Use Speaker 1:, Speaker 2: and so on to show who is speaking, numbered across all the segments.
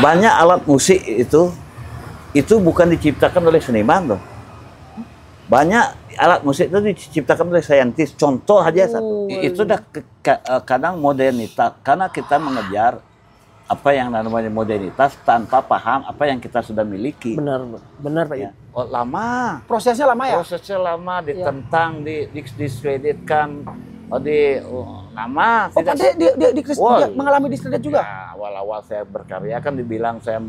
Speaker 1: banyak alat musik itu bukan diciptakan oleh seniman loh. Banyak alat musik itu diciptakan oleh saintis. Contoh aja satu. Itu udah kadang modernitas karena kita mengejar apa yang namanya modernitas tanpa paham apa yang kita sudah miliki.
Speaker 2: Benar Pak Yud.
Speaker 1: Oh, lama.
Speaker 3: Prosesnya lama ya?
Speaker 1: Prosesnya lama, ditentang, diskreditkan, lama.
Speaker 3: Oh, Pak, dia mengalami diskredit juga?
Speaker 1: Ya, awal-awal saya berkarya kan dibilang saya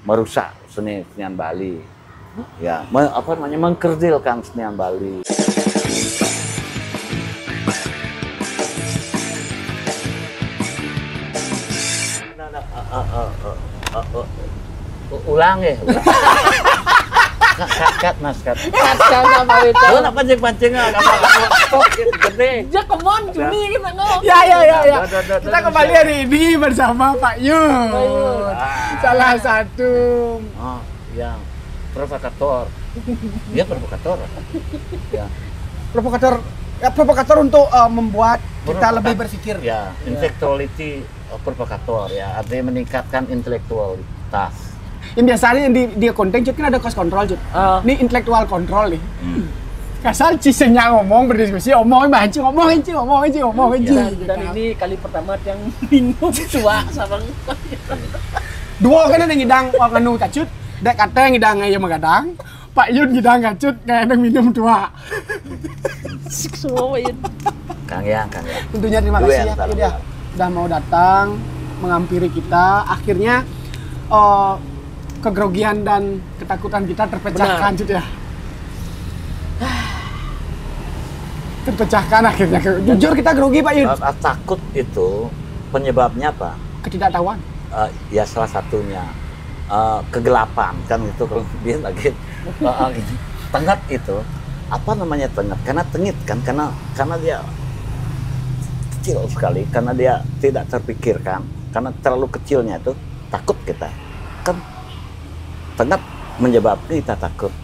Speaker 1: merusak senian Bali. Ya, mengkerdilkan senian Bali. Ulang ya. Kat mas. Kat sama itu. Lu nak pancing-pancing gede.
Speaker 2: Ya kemon Juni kita ngomong.
Speaker 3: Ya. Kita kembali hari ini bersama Pak Yud. Salah satu
Speaker 1: yang provokator. Dia provokator. Ya.
Speaker 3: Provokator untuk membuat kita lebih berpikir.
Speaker 1: Ya, intellectuality provokator ya, artinya meningkatkan intelektualitas.
Speaker 3: Yang biasanya yang dia konten Jud kan ada cost control Jud. Ini intellectual control nih. Kasar cisengnya ngomong berdiskusi, ngomong.
Speaker 2: Dan ini kali pertama yang minum tua sama
Speaker 3: dua kan yang ngidang nganu kacut, dek kata yang ngidang ayo magadang, Pak Yud ngidang kacut kayak yang minum tua.
Speaker 2: Semua Pak Yud.
Speaker 1: Kang Yang.
Speaker 3: Tentunya terima kasih ya Pak Yud ya, udah mau datang menghampiri kita. Akhirnya kegrogian dan ketakutan kita terpecahkan Jud ya. Terpecahkan akhirnya. Jujur kita grogi Pak Yud.
Speaker 1: Takut itu penyebabnya apa?
Speaker 3: Ketidaktahuan.
Speaker 1: Ya salah satunya kegelapan kan itu kalau dia lagi tenggat itu. Apa namanya tenggat? Karena tengit kan, karena dia kecil sekali, karena dia tidak terpikirkan, karena terlalu kecilnya itu takut kita kan. Tenggat menyebabkan kita takut.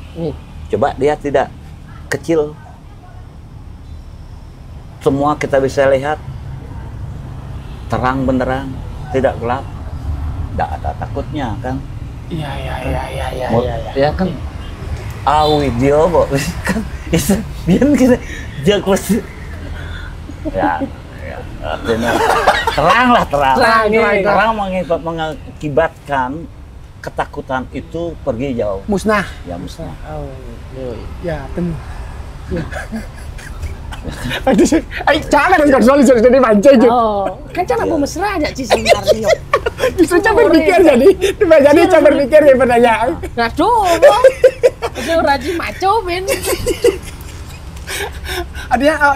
Speaker 1: Coba dia tidak kecil, semua kita bisa lihat, terang benderang, tidak gelap, tidak ada takutnya kan.
Speaker 3: Iya.
Speaker 1: Ya kan. Video kok kan itu biar kita jago ya terang mengakibatkan ketakutan itu pergi jauh,
Speaker 3: musnah. Ya tentu. Jangan kontrol jadi mancing Jud.
Speaker 2: Kan cara mau mesra aja Ciseng Mario.
Speaker 3: Justru coba berpikir jadi coba berpikir ya pertanyaan.
Speaker 2: Aduh, itu rajin maco Ben.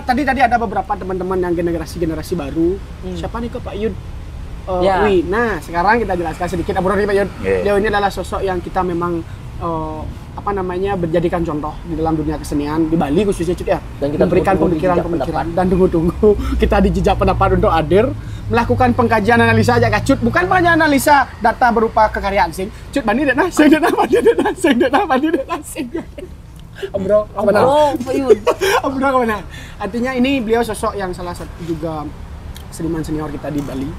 Speaker 3: Tadi ada beberapa teman-teman yang generasi baru. Siapa nih Pak Yud? Nah, sekarang kita jelaskan sedikit Abu Roni Pak Yud. Dia ini adalah sosok yang kita memang menjadikan contoh di dalam dunia kesenian di Bali khususnya Cud ya. Dan kita berikan pemikiran dan tunggu kita di jejak pendapat untuk hadir melakukan pengkajian analisa aja Cut, bukan hanya analisa data berupa kekaryaan sing Cut bani dek nasing. Bro, kemana? Artinya ini beliau sosok yang salah satu juga seniman senior kita di Bali.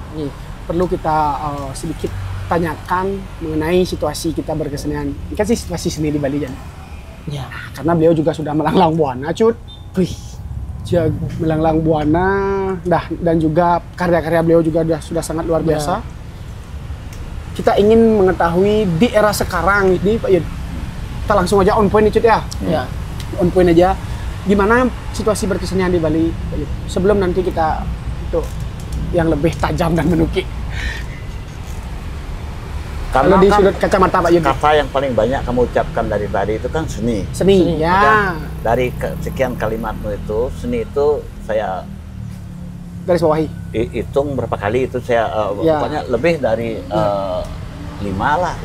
Speaker 3: Perlu kita sedikit tanyakan mengenai situasi kita berkesenian. Ini kan sih situasi seni di Bali ya. Karena beliau juga sudah melanglang buana Cut. Melanglang buana, dan juga karya-karya beliau juga sudah sangat luar biasa. Kita ingin mengetahui di era sekarang ini Pak Yud. Kita langsung aja on point nih Cut ya. On point aja. Gimana situasi berkesenian di Bali Pak Yud? Sebelum nanti kita itu yang lebih tajam dan menukik.
Speaker 1: Karena
Speaker 3: di
Speaker 1: kan
Speaker 3: sudut kacamata Pak Yud.
Speaker 1: Kata yang paling banyak kamu ucapkan dari tadi itu kan seni.
Speaker 3: Ya.
Speaker 1: Kan? Dari sekian kalimatmu itu, seni itu saya
Speaker 3: garis bawahi.
Speaker 1: Hitung berapa kali itu saya pokoknya lebih dari 5 lah.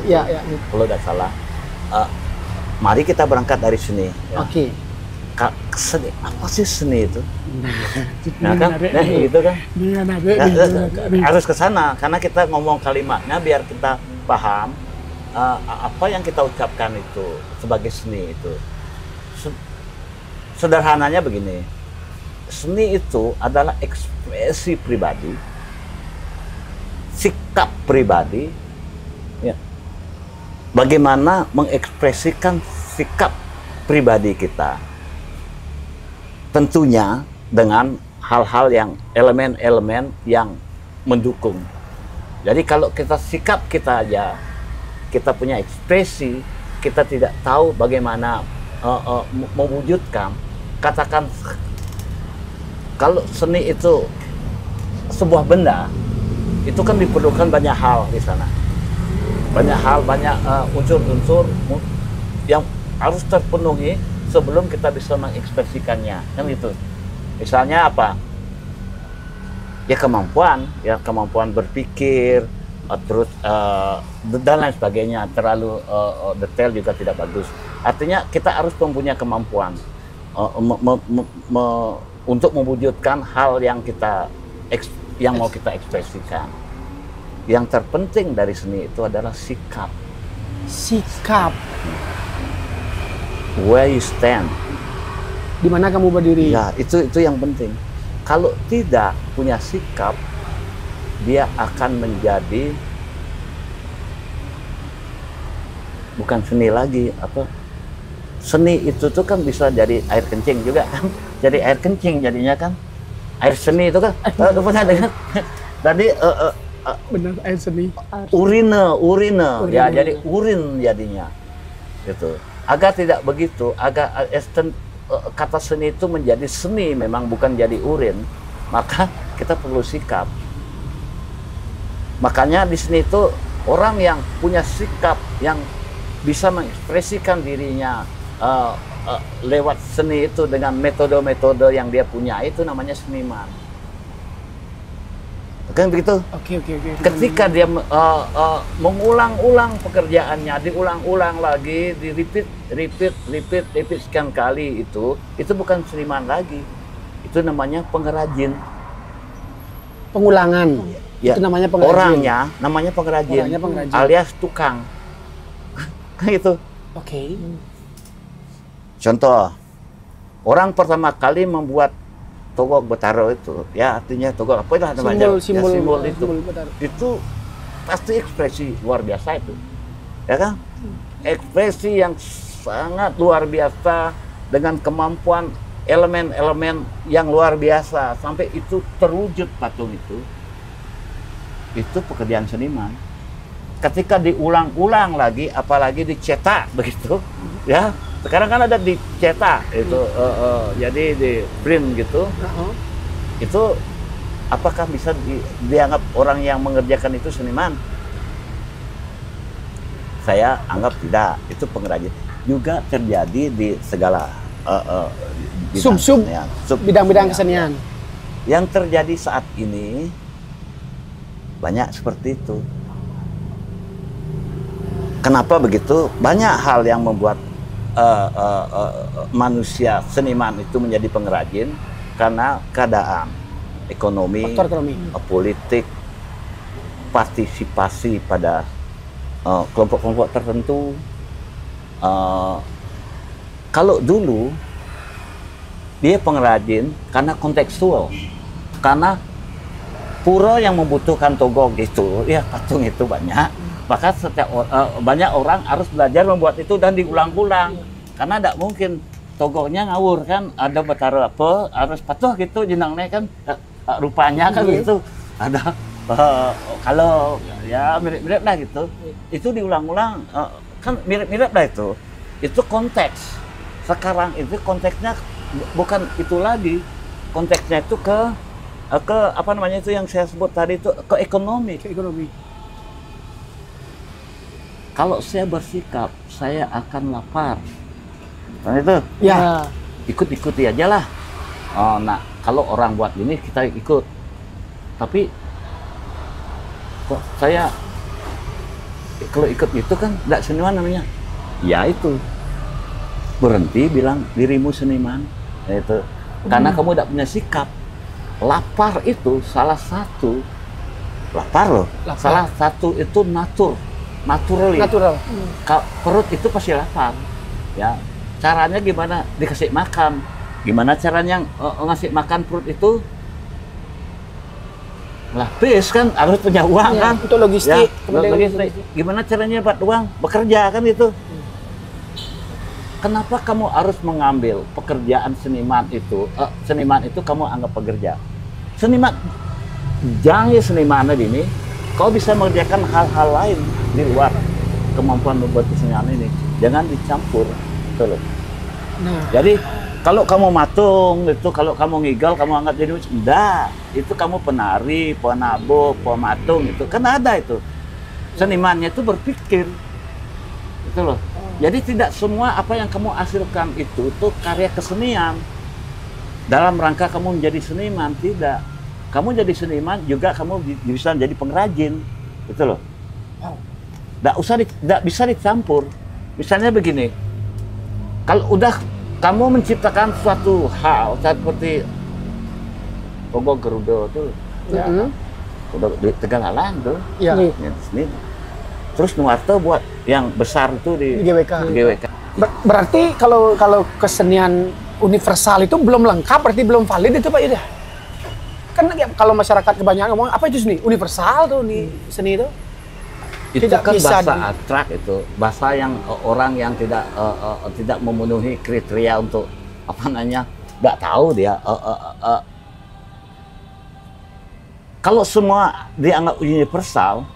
Speaker 1: Kalau tidak salah. Mari kita berangkat dari seni. Ya.
Speaker 3: Oke.
Speaker 1: Seni, apa sih seni itu? Nah kan, gitu kan. Harus ke sana karena kita ngomong kalimatnya biar kita paham apa yang kita ucapkan itu sebagai seni itu. Sederhananya begini, seni itu adalah ekspresi pribadi sikap pribadi, ya, bagaimana mengekspresikan sikap pribadi kita, tentunya dengan hal-hal yang elemen-elemen yang mendukung. Jadi kalau kita sikap kita aja, kita punya ekspresi, kita tidak tahu bagaimana mewujudkan, katakan kalau seni itu sebuah benda, itu kan diperlukan banyak hal di sana. Banyak hal, banyak unsur-unsur yang harus terpenuhi sebelum kita bisa mengekspresikannya, kan itu. Misalnya apa? Ya kemampuan berpikir, terus dan lain sebagainya. Terlalu detail juga tidak bagus. Artinya kita harus mempunyai kemampuan untuk mewujudkan hal yang mau kita ekspresikan. Yang terpenting dari seni itu adalah sikap.
Speaker 3: Sikap.
Speaker 1: Where you stand.
Speaker 3: Di mana kamu berdiri?
Speaker 1: Ya, itu yang penting. Kalau tidak punya sikap, dia akan menjadi bukan seni lagi. Seni itu tuh kan bisa jadi air kencing juga kan. Jadi air kencing jadinya kan. Air seni itu kan. Pernah dengar? Tadi
Speaker 3: Benar, air seni.
Speaker 1: urine. Ya, jadi urin jadinya. Gitu. Agar tidak begitu, kata seni itu menjadi seni memang bukan jadi urin, maka kita perlu sikap. Makanya di sini itu orang yang punya sikap, yang bisa mengekspresikan dirinya lewat seni itu dengan metode-metode yang dia punya, itu namanya seniman. Kan begitu?
Speaker 3: Oke.
Speaker 1: Ketika dia mengulang-ulang pekerjaannya, diulang-ulang lagi, repeat sekian kali, itu bukan seniman lagi. Itu namanya pengrajin.
Speaker 3: Pengulangan.
Speaker 1: Ya,
Speaker 3: itu namanya pengrajin.
Speaker 1: Orangnya namanya pengrajin, alias tukang. Kan gitu.
Speaker 3: Oke.
Speaker 1: Contoh, orang pertama kali membuat togok Betaro itu, ya artinya togok apa itu namanya? Simbol itu pasti ekspresi luar biasa itu, ya kan? Ekspresi yang sangat luar biasa dengan kemampuan elemen-elemen yang luar biasa sampai itu terwujud patung itu pekerjaan seniman. Ketika diulang-ulang lagi, apalagi dicetak begitu, ya. Sekarang kan ada dicetak itu, jadi di print gitu. Itu apakah bisa dianggap orang yang mengerjakan itu seniman? Saya anggap tidak. Itu pengrajin. Juga terjadi di segala
Speaker 3: bidang-bidang kesenian.
Speaker 1: Yang terjadi saat ini banyak seperti itu. Kenapa begitu? Banyak hal yang membuat manusia seniman itu menjadi pengrajin karena keadaan ekonomi, politik, partisipasi pada kelompok-kelompok tertentu. Kalau dulu dia pengrajin karena kontekstual, karena pura yang membutuhkan togok itu, ya patung itu banyak. Maka banyak orang harus belajar membuat itu dan diulang-ulang, karena tidak mungkin togoknya ngawur kan, ada Betaro apa harus patuh gitu jenangnya kan, rupanya kan gitu ada kalau ya mirip-mirip lah gitu, itu diulang-ulang kan mirip-mirip lah itu konteks. Sekarang itu konteksnya bukan itu lagi, konteksnya itu ke apa namanya itu yang saya sebut tadi itu ke ekonomi. Kalau saya bersikap, saya akan lapar. Nah itu,
Speaker 3: ya
Speaker 1: ikut-ikuti aja lah. Nah, kalau orang buat gini, kita ikut. Tapi, kok saya, kalau ikut itu kan, nggak seniman namanya. Ya itu, berhenti bilang dirimu seniman. Itu, karena kamu tidak punya sikap. Lapar itu salah satu, salah satu itu natural. Perut itu pasti lapar, ya. Caranya gimana? Dikasih makan. Gimana caranya ngasih makan perut itu? Lapis kan harus punya uang
Speaker 2: Iya,
Speaker 1: kan.
Speaker 3: Untuk logistik.
Speaker 1: Ya,
Speaker 3: kemudian
Speaker 1: logistik. Gimana caranya buat uang? Bekerja kan itu. Kenapa kamu harus mengambil pekerjaan seniman itu kamu anggap pekerja? Seniman, jangan seniman ini, kau bisa mengerjakan hal-hal lain di luar kemampuan membuat kesenian ini. Jangan dicampur, betul.
Speaker 3: Nah,
Speaker 1: Jadi kalau kamu matung itu, kalau kamu ngigal, kamu anggap jadi enggak. Itu kamu penari, penabuh, pematung itu kan ada itu. Senimannya itu berpikir, itu loh. Jadi tidak semua apa yang kamu hasilkan itu tuh karya kesenian. Dalam rangka kamu menjadi seniman, tidak. Kamu jadi seniman juga kamu bisa jadi pengrajin, gitu loh. Nggak bisa dicampur. Misalnya begini, kalau udah kamu menciptakan suatu hal seperti Pogo Gerudo tuh,
Speaker 3: ya.
Speaker 1: udah di Tegalan tuh,
Speaker 3: Ya.
Speaker 1: seni. Terus Nuwarto buat yang besar itu di
Speaker 3: GWK.
Speaker 1: GWK.
Speaker 3: Berarti kalau kesenian universal itu belum lengkap, berarti belum valid itu Pak Yuda? Kan ya, kalau masyarakat kebanyakan ngomong apa itu seni? Universal tuh nih seni itu?
Speaker 1: Itu
Speaker 3: Tidak
Speaker 1: kan
Speaker 3: bisa
Speaker 1: bahasa abstrak itu, bahasa yang orang yang tidak memenuhi kriteria untuk apa namanya, nggak tahu dia. Kalau semua dianggap universal,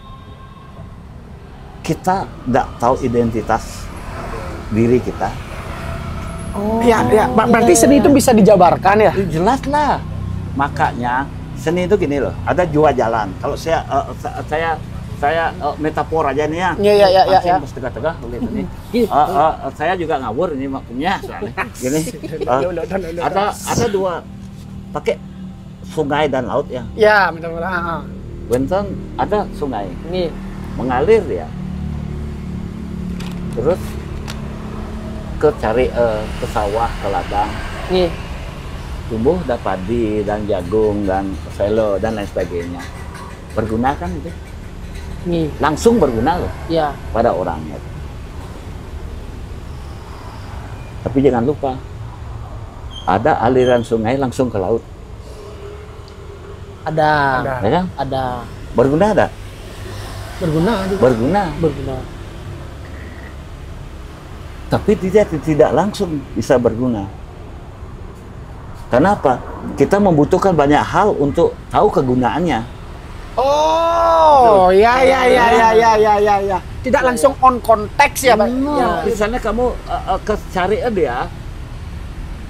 Speaker 1: kita nggak tahu identitas diri kita.
Speaker 3: Oh. Ya, berarti seni itu bisa dijabarkan ya?
Speaker 1: Jelas lah. Makanya seni itu gini loh, ada dua jalan. Kalau saya metafor aja nih ya.
Speaker 3: Iya.
Speaker 1: Pas tegak-tegak oleh ini. Saya juga ngawur ini maksudnya soalnya. Gini. Ada dua, pakai sungai dan laut ya.
Speaker 3: Ya, betul-betul.
Speaker 1: Wenten ada sungai
Speaker 2: Nih.
Speaker 1: mengalir ya. Terus cari ke sawah, ke ladang,
Speaker 2: Nih.
Speaker 1: tumbuh ada padi dan jagung dan selo dan lain sebagainya. Berguna kan itu?
Speaker 2: Nih.
Speaker 1: Langsung berguna loh
Speaker 2: Ya.
Speaker 1: pada orangnya. Tapi jangan lupa, ada aliran sungai langsung ke laut.
Speaker 2: Ada.
Speaker 1: Ya kan?
Speaker 2: Ada.
Speaker 1: Berguna ada?
Speaker 3: Berguna juga.
Speaker 1: Berguna.
Speaker 2: Berguna.
Speaker 1: Tapi tidak langsung bisa berguna. Kenapa? Kita membutuhkan banyak hal untuk tahu kegunaannya.
Speaker 3: Oh, ya. Tidak langsung on konteks ya, Pak?
Speaker 2: Ya.
Speaker 1: Misalnya kamu cari dia,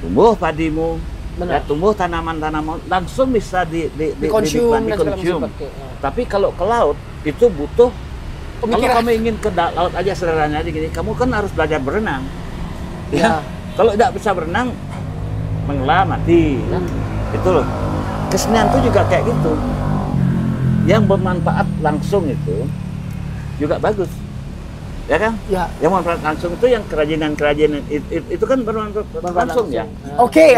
Speaker 1: tumbuh padimu, ya,
Speaker 2: Benar.
Speaker 1: tumbuh tanaman-tanaman, langsung bisa
Speaker 3: Dikonsum dan segala
Speaker 1: dikonsum.
Speaker 2: macam. Oke, ya.
Speaker 1: Tapi kalau ke laut, itu butuh, kalau
Speaker 3: Pemikiran.
Speaker 1: kamu ingin ke laut aja sederhananya aja gini, kamu kan harus belajar berenang.
Speaker 2: Ya.
Speaker 1: Kalau tidak bisa berenang, mengelam mati. Ya. Itu loh. Kesenian itu juga kayak gitu. Yang bermanfaat langsung itu juga bagus. Ya kan?
Speaker 3: Ya.
Speaker 1: Yang bermanfaat langsung itu yang kerajinan-kerajinan itu kan bermanfaat langsung ya.
Speaker 3: Oke.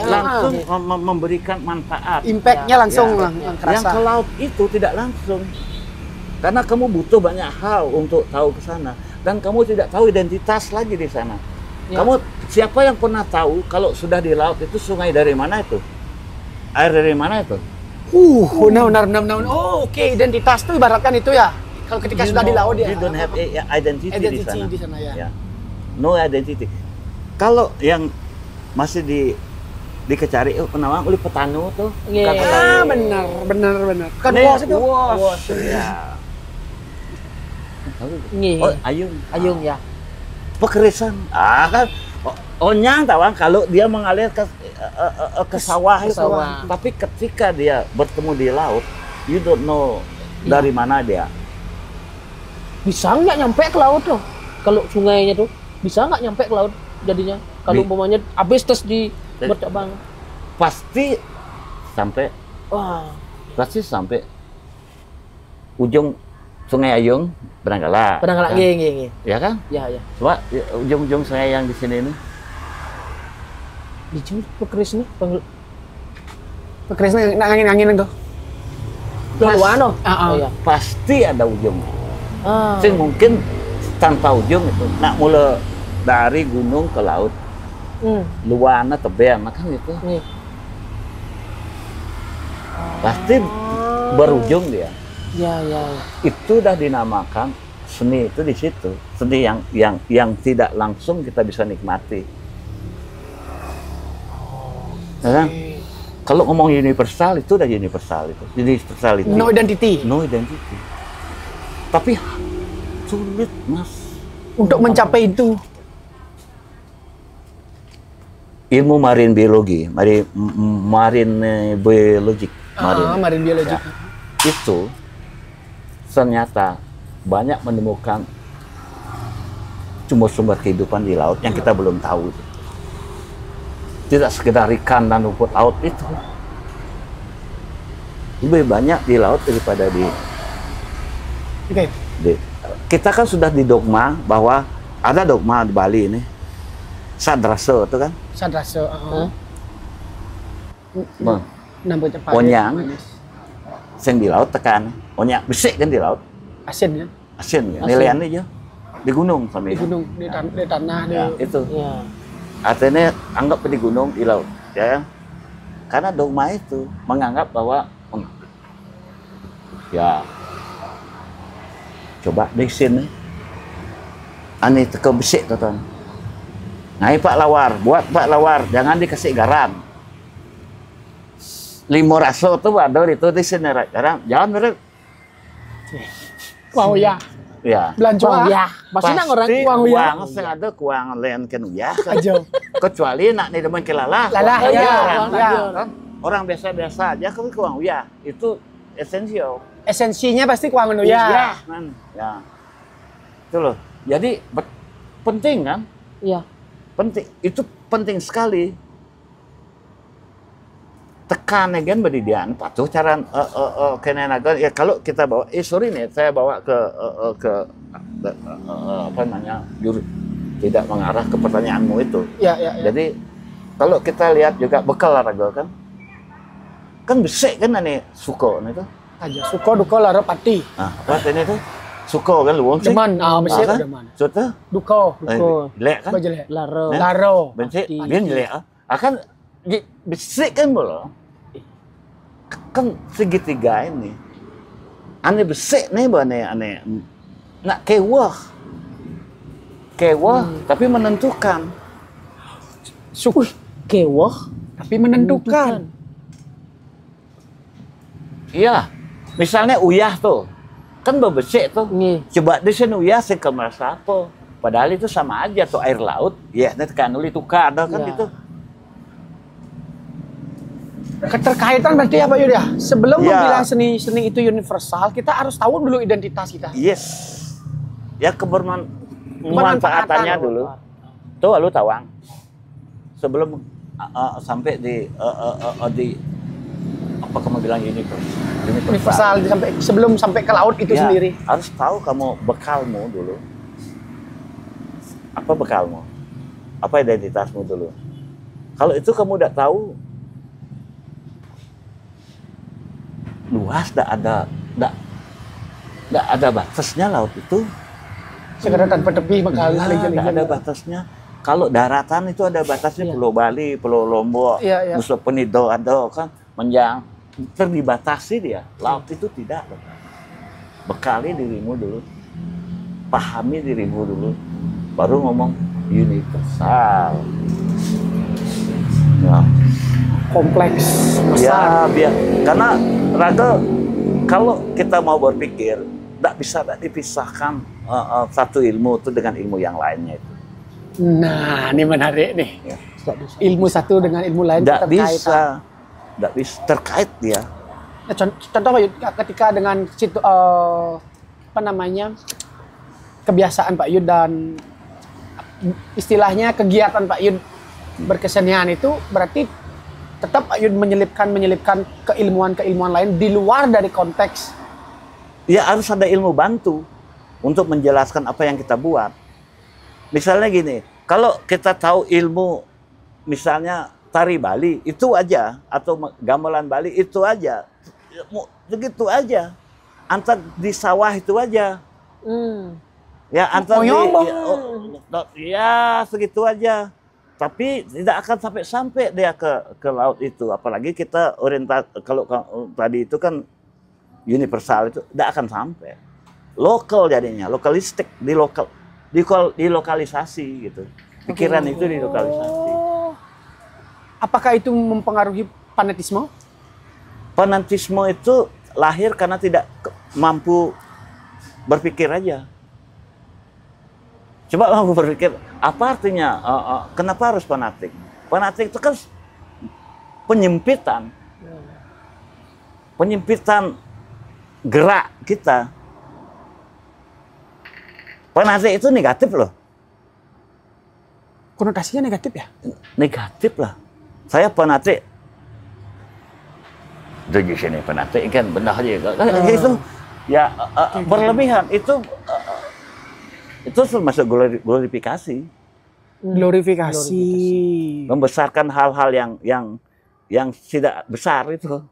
Speaker 1: Langsung memberikan manfaat.
Speaker 3: Impact-nya langsung
Speaker 1: Ya.
Speaker 3: yang
Speaker 1: Yang
Speaker 3: kerasa.
Speaker 1: ke laut itu tidak langsung. Karena kamu butuh banyak hal untuk tahu ke sana dan kamu tidak tahu identitas lagi di sana.
Speaker 2: Ya.
Speaker 1: Kamu siapa yang pernah tahu kalau sudah di laut itu sungai dari mana itu? Air dari mana itu?
Speaker 3: Benar. Oh, oke, identitas tuh ibaratkan itu ya. Kalau ketika sudah di laut ya.
Speaker 1: You don't have identity di sana.
Speaker 3: di sana ya.
Speaker 1: Ya. No identity. Kalau yang masih dikecari penawang oleh petanu tuh.
Speaker 2: Iya.
Speaker 3: Ah, benar. Kan
Speaker 1: Nih,
Speaker 3: wos itu.
Speaker 1: wos. Ya.
Speaker 2: Nih.
Speaker 1: Oh, ayung.
Speaker 2: Ayung ya.
Speaker 1: Pekerisan. Kan onyang tawang kalau dia mengalir ke sawah
Speaker 2: Ke
Speaker 1: itu.
Speaker 2: sawah.
Speaker 1: Tapi ketika dia bertemu di laut, you don't know dari mana dia.
Speaker 2: Bisa nggak nyampe ke laut loh? Kalau sungainya tuh bisa nggak nyampe ke laut jadinya? Kalau umpamanya habis terus di bercabang.
Speaker 1: Pasti sampai
Speaker 2: Wah.
Speaker 1: ujung Sungai Ayung, Penanggala.
Speaker 2: Penanggala,
Speaker 1: kan?
Speaker 2: iya.
Speaker 1: Ya kan?
Speaker 2: Ya.
Speaker 1: Coba ujung-ujung sungai yang di sini ini.
Speaker 2: Dijemput pekeris nih.
Speaker 3: Pekerisnya angin-angin itu.
Speaker 2: Laluan oh.
Speaker 3: Ah.
Speaker 2: Oh iya.
Speaker 1: Pasti ada ujung. Sing mungkin tanpa ujung itu. Nak mulai dari gunung ke laut, luarnya tebel, kan gitu.
Speaker 2: Nih.
Speaker 1: Pasti berujung dia.
Speaker 2: Ya, ya.
Speaker 1: Itu udah dinamakan seni itu di situ. Seni yang tidak langsung kita bisa nikmati. Ya kan? Kalau ngomong universal itu udah universal itu. Universality.
Speaker 3: No identity.
Speaker 1: No identity. Tapi sulit, Mas.
Speaker 3: Untuk mencapai itu.
Speaker 1: Ilmu marine biologi, marine biologik,
Speaker 3: Marine biologi.
Speaker 1: ya, itu ternyata banyak menemukan sumber-sumber kehidupan di laut yang kita belum tahu. Tidak sekedar ikan dan rumput laut itu. Lebih banyak di laut daripada
Speaker 3: Oke.
Speaker 1: kita kan sudah didogma bahwa ada dogma di Bali ini. Sadrasa itu kan.
Speaker 3: Sadrasa.
Speaker 1: Bang,
Speaker 3: Namanya apa?
Speaker 1: Onyang. Sing di laut tekan. Onyak besik kan di laut.
Speaker 3: Asin ya.
Speaker 1: Asin ya.
Speaker 2: Asin.
Speaker 1: Nilaian aja. Di gunung sampai.
Speaker 3: Di gunung, di tanah,
Speaker 1: Ya,
Speaker 3: di
Speaker 1: itu.
Speaker 2: Ya.
Speaker 1: Artinya anggap di gunung, di laut, ya. Karena dogma itu menganggap bahwa ya coba di sini ani teka besik tuan. Ngai Pak Lawar, buat Pak Lawar, jangan dikasih garam. 5 raso tuh ada itu di sini garam, jangan bener.
Speaker 3: Wow ya.
Speaker 1: Ya.
Speaker 3: Belanja
Speaker 2: Wah, ya. Pasti nang orang
Speaker 3: uang ya.
Speaker 1: Uang sing ada kuang lain kan ya.
Speaker 3: aja.
Speaker 1: Kecuali nak nih demen kelalah.
Speaker 3: Lalah,
Speaker 1: Kuang
Speaker 3: ya,
Speaker 1: orang,
Speaker 3: ya.
Speaker 1: kan? Orang biasa-biasa aja kan kuang ya. Itu esensial.
Speaker 3: Esensinya pasti keuangan ya.
Speaker 1: Man. Ya. Itu loh. Jadi penting kan?
Speaker 2: Ya.
Speaker 1: Penting. Itu penting sekali. Tekan again bedidian patuh cara kenenagan ya kalau kita bawa sorry nih saya bawa ke apa namanya tidak mengarah ke pertanyaanmu itu.
Speaker 3: Ya, ya, ya.
Speaker 1: Jadi kalau kita lihat juga bekal olahraga kan besek kan ane suko itu.
Speaker 3: Aja suko duko lara pati.
Speaker 1: Nah, apa ini tuh? Suko kan luang sih.
Speaker 3: Deman, besek
Speaker 1: kan?
Speaker 3: deman.
Speaker 1: Sudah.
Speaker 3: Duko,
Speaker 1: Jelek kan?
Speaker 3: jelek.
Speaker 2: Laro.
Speaker 3: Laro.
Speaker 1: Benci,
Speaker 2: Pati.
Speaker 1: dia jelek ah. Akan besek kan boleh. Kan segitiga ini. Ane besek nih ane nak kewah. Tapi menentukan.
Speaker 3: Suku
Speaker 2: Kewah.
Speaker 3: tapi menentukan.
Speaker 1: Iya. Misalnya uyah tuh. Kan bebesek tuh.
Speaker 2: Nggih.
Speaker 1: Coba di sini uyah sih ke merasa apa. Padahal itu sama aja tuh air laut. Ya, nanti kan uli tukar ada kan
Speaker 2: Ya.
Speaker 1: gitu.
Speaker 3: Keterkaitan berarti apa Yuda? Sebelum
Speaker 1: Ya.
Speaker 3: membilang seni itu universal, kita harus tahu dulu identitas kita.
Speaker 1: Yes. Ya kebermanfaatannya dulu. Tuh lu tawang. Sebelum sampai di apa kamu bilang
Speaker 3: Universal sebelum sampai ke laut itu
Speaker 1: Ya,
Speaker 3: sendiri.
Speaker 1: harus tahu kamu bekalmu dulu. Apa bekalmu? Apa identitasmu dulu? Kalau itu kamu udah tahu, luas, nggak ada batasnya laut itu.
Speaker 3: Sekedar tanpa tepi bakal
Speaker 1: Nggak ada batasnya. Kalau daratan itu ada batasnya.
Speaker 2: Iya.
Speaker 1: Pulau Bali, Pulau Lombok,
Speaker 3: Iya, iya.
Speaker 1: Nusa Penida ada kan, menjang terdibatasi dia. Laut itu tidak. Bekali dirimu dulu, pahami dirimu dulu, baru ngomong universal. Ya.
Speaker 3: kompleks
Speaker 1: Ya,
Speaker 3: besar.
Speaker 1: biar karena raga kalau kita mau berpikir tidak bisa dipisahkan satu ilmu itu dengan ilmu yang lainnya itu.
Speaker 3: Nah, ini menarik nih.
Speaker 1: Ya.
Speaker 3: Ilmu satu dengan ilmu lain
Speaker 1: Tidak
Speaker 3: terkait.
Speaker 1: bisa terkait dia.
Speaker 3: Nah, contoh Pak Yud, ketika dengan apa namanya kebiasaan Pak Yud dan istilahnya kegiatan Pak Yud berkesenian itu berarti tetap Pak Yud menyelipkan keilmuan lain di luar dari konteks.
Speaker 1: Ya harus ada ilmu bantu untuk menjelaskan apa yang kita buat. Misalnya gini, kalau kita tahu ilmu misalnya tari Bali itu aja atau gamelan Bali itu aja, begitu aja. Antar di sawah itu aja. Ya antar ya segitu aja. Tapi tidak akan sampai dia ke laut itu. Apalagi kita orientasi kalau tadi itu kan universal itu tidak akan sampai. Lokal jadinya, lokalistik, dilokalisasi gitu. Pikiran itu dilokalisasi.
Speaker 3: Apakah itu mempengaruhi fanatisme?
Speaker 1: Fanatisme itu lahir karena tidak mampu berpikir aja. Coba mampu berpikir, apa artinya? Kenapa harus fanatik? Fanatik itu kan penyempitan gerak kita. Fanatik itu negatif loh.
Speaker 3: Konotasinya negatif ya?
Speaker 1: Negatif lah. Saya fanatik. Itu di sini fanatik kan benar aja. Itu ya berlebihan. Itu termasuk glorifikasi.
Speaker 3: Glorifikasi.
Speaker 1: Membesarkan hal-hal yang tidak besar itu.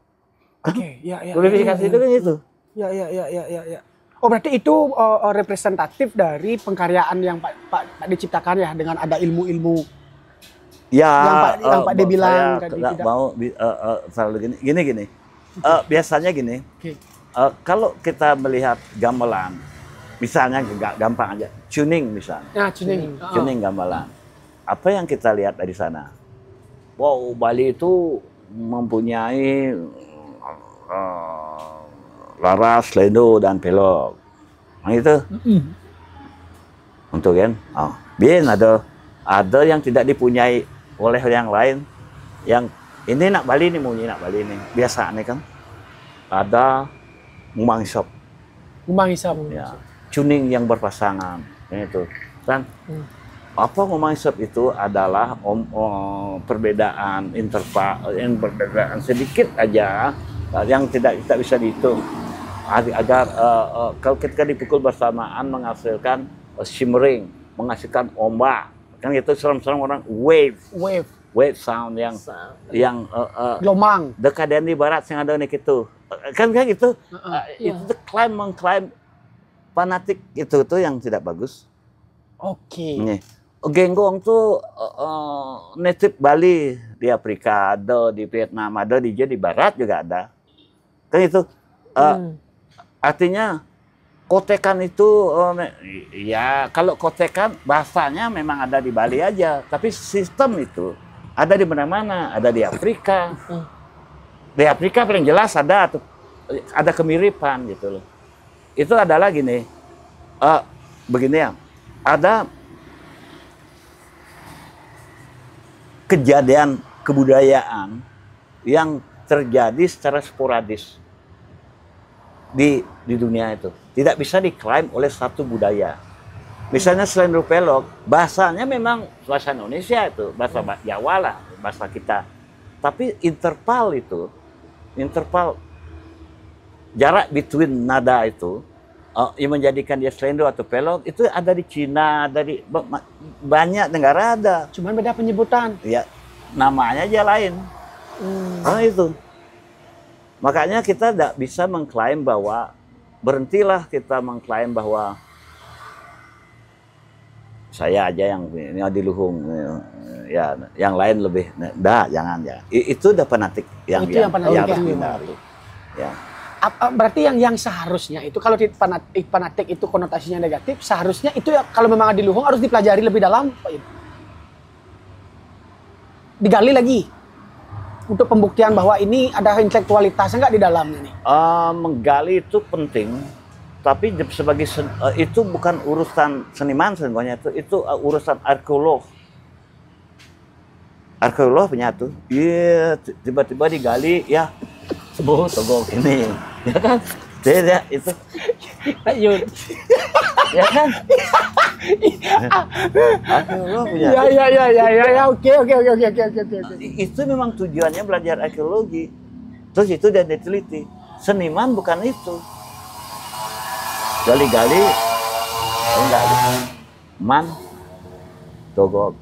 Speaker 3: Oke, ya.
Speaker 1: Glorifikasi itu kan itu.
Speaker 3: Ya. Oh, berarti itu representatif dari pengkaryaan yang Pak diciptakan ya, dengan ada ilmu-ilmu
Speaker 1: Ya,
Speaker 3: yang Pak De bilang
Speaker 1: saya
Speaker 3: tadi
Speaker 1: tidak
Speaker 3: tidak.
Speaker 1: mau terlalu gini. Biasanya gini,
Speaker 3: Oke.
Speaker 1: kalau kita melihat gamelan, misalnya gampang aja, tuning misalnya,
Speaker 3: Nah, tuning.
Speaker 1: tuning gamelan. Apa yang kita lihat dari sana? Wow, Bali itu mempunyai laras, lendo, dan pelok. Nah itu. Untuk kan? Bien ada yang tidak dipunyai oleh yang lain. Yang ini nak Bali nih, bunyi nak Bali nih. Biasa nih kan. Ada ngumang isop.
Speaker 3: Ngumang isap.
Speaker 1: Ya. Tuning yang berpasangan. Itu. Dan apa ngumang isop itu adalah perbedaan interval, yang perbedaan sedikit aja yang tidak bisa dihitung. Agar kalau ketika dipukul bersamaan menghasilkan shimmering, menghasilkan ombak, kan itu serem-serem orang wave sound yang
Speaker 3: Gelombang.
Speaker 1: dekaden di barat yang ada nih gitu, kan gitu. Itu mengklaim fanatik itu tuh yang tidak bagus.
Speaker 3: Oke.
Speaker 1: Nih, genggong tuh native Bali di Afrika ada, di Vietnam ada, di barat juga ada, kan itu. Artinya kotekan itu ya kalau kotekan bahasanya memang ada di Bali aja, tapi sistem itu ada di mana-mana, ada di Afrika. Di Afrika paling jelas ada kemiripan gitu loh. Itu adalah gini, begini ya, ada kejadian kebudayaan yang terjadi secara sporadis di dunia itu, tidak bisa diklaim oleh satu budaya. Misalnya selendro pelok, bahasanya memang bahasa Indonesia itu, bahasa Jawa lah, bahasa kita. Tapi interval jarak between nada itu yang menjadikan dia selendro atau pelok itu ada di Cina, ada di banyak negara ada.
Speaker 3: Cuman beda penyebutan.
Speaker 1: Ya, namanya aja lain. Itu. Makanya kita tidak bisa mengklaim bahwa, berhentilah kita mengklaim bahwa saya aja yang ini di Luhung, ya yang lain lebih, jangan. Itu udah fanatik yang harus dihindari. Ya.
Speaker 3: Berarti yang seharusnya itu, kalau fanatik itu konotasinya negatif, seharusnya itu ya, kalau memang di Luhung harus dipelajari lebih dalam, digali lagi untuk pembuktian bahwa ini ada intelektualitasnya nggak di dalamnya nih.
Speaker 1: Menggali itu penting, tapi sebagai itu bukan urusan seniman sebenarnya, itu urusan arkeolog. Arkeolog punya tuh, tiba-tiba digali ya, tegok ini, ya kan? Tidak itu, ya kan? Arkeolog punya.
Speaker 3: Ya, oke.
Speaker 1: Itu memang tujuannya belajar arkeologi. Terus itu dan diteliti. Seniman bukan itu. Gali-gali, enggak. Man, togok,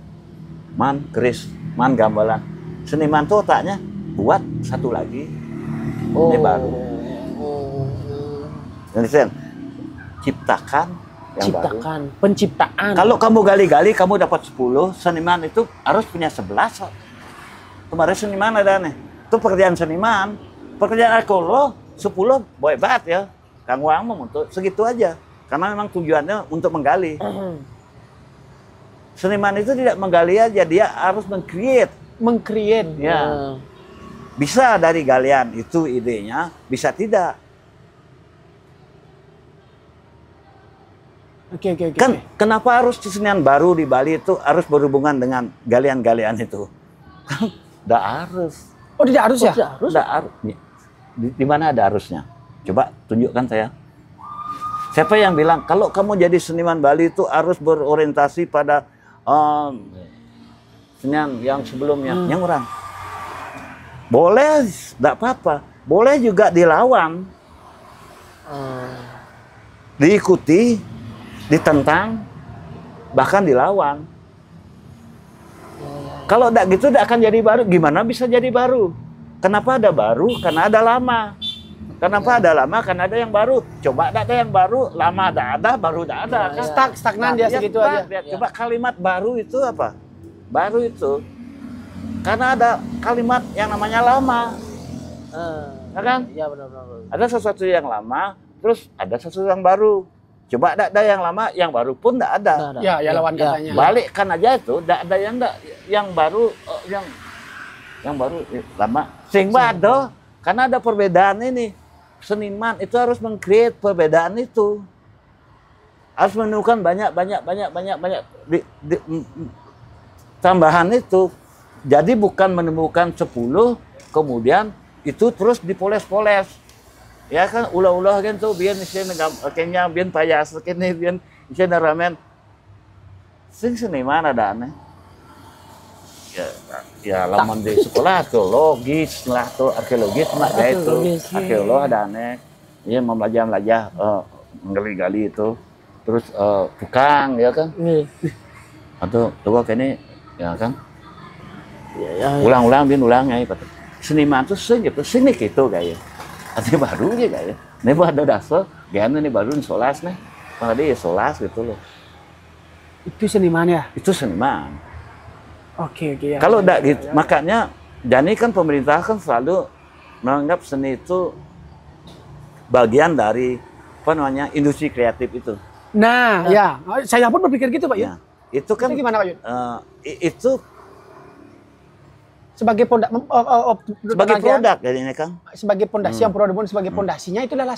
Speaker 1: man, keris, man, gamelan. Seniman tuh otaknya buat satu lagi. Ini baru. Understand? Ciptakan yang baru.
Speaker 3: Penciptaan.
Speaker 1: Kalau kamu gali-gali, kamu dapat 10, seniman itu harus punya 11. Kemarin seniman ada nih. Itu pekerjaan seniman. Pekerjaan arkeolog 10 boleh banget ya. Kang Wang untuk segitu aja. Karena memang tujuannya untuk menggali. Seniman itu tidak menggali aja, dia harus meng-create.
Speaker 3: Meng-create.
Speaker 1: Ya. Bisa dari galian itu idenya, bisa tidak.
Speaker 3: Oke.
Speaker 1: Kan kenapa harus kesenian baru di Bali itu harus berhubungan dengan galian-galian itu? Tidak harus.
Speaker 3: Oh, tidak harus ya?
Speaker 1: Tidak harus. Di mana ada harusnya? Coba tunjukkan saya. Siapa yang bilang kalau kamu jadi seniman Bali itu harus berorientasi pada seniman yang sebelumnya? Yang orang. Boleh, tidak apa-apa. Boleh juga dilawan. Diikuti, ditentang, bahkan dilawan. Kalau tidak gitu tidak akan jadi baru. Gimana bisa jadi baru? Kenapa ada baru? Karena ada lama. Kenapa ada lama? Karena ada yang baru. Coba ada yang baru, lama ada, baru ada. Kan?
Speaker 3: Stagnan dia segitu aja.
Speaker 1: Coba kalimat baru itu apa? Baru itu karena ada kalimat yang namanya lama. Ya kan?
Speaker 2: Iya benar.
Speaker 1: Ada sesuatu yang lama, terus ada sesuatu yang baru. Coba ada yang lama, yang baru pun tidak ada.
Speaker 3: Ya lawan katanya.
Speaker 1: Balikkan aja itu, tidak ada yang baru, yang baru lama. Sehingga ada, karena ada perbedaan ini. Seniman itu harus meng-create perbedaan itu. Harus menemukan banyak tambahan itu. Jadi bukan menemukan 10, kemudian itu terus dipoles-poles. Ya kan, ulah-ulah kan tuh biar kayaknya biar payas, kayaknya biar isinya ramen. Seniman ada aneh. Ya laman di sekolah tuh logis lah tuh arkeologis mak kayak itu arkeolog ada aneh. Iya membelajar menggali-gali itu. Terus tukang ya kan. Atau coba kayaknya ya kan. Ulang-ulang biar ulangnya itu. Seniman tuh seni gitu kayak. Artinya baru aja kayak. Ini ada dasar, gana nih baru solas nih. Kalau dia solas gitu loh.
Speaker 3: Itu seniman ya?
Speaker 1: Itu seniman.
Speaker 3: Oke ya.
Speaker 1: Kalau enggak gitu, makanya jadi kan pemerintah kan selalu menganggap seni itu bagian dari apa namanya industri kreatif itu.
Speaker 3: Nah, ya, saya pun berpikir gitu Pak Yud.
Speaker 1: Ya, itu kan
Speaker 3: itu gimana Pak Yud?
Speaker 1: Itu
Speaker 3: sebagai produk
Speaker 1: sebagai produk jadinya Kang.
Speaker 3: Sebagai pondasi Ampura sebagai pondasinya itu adalah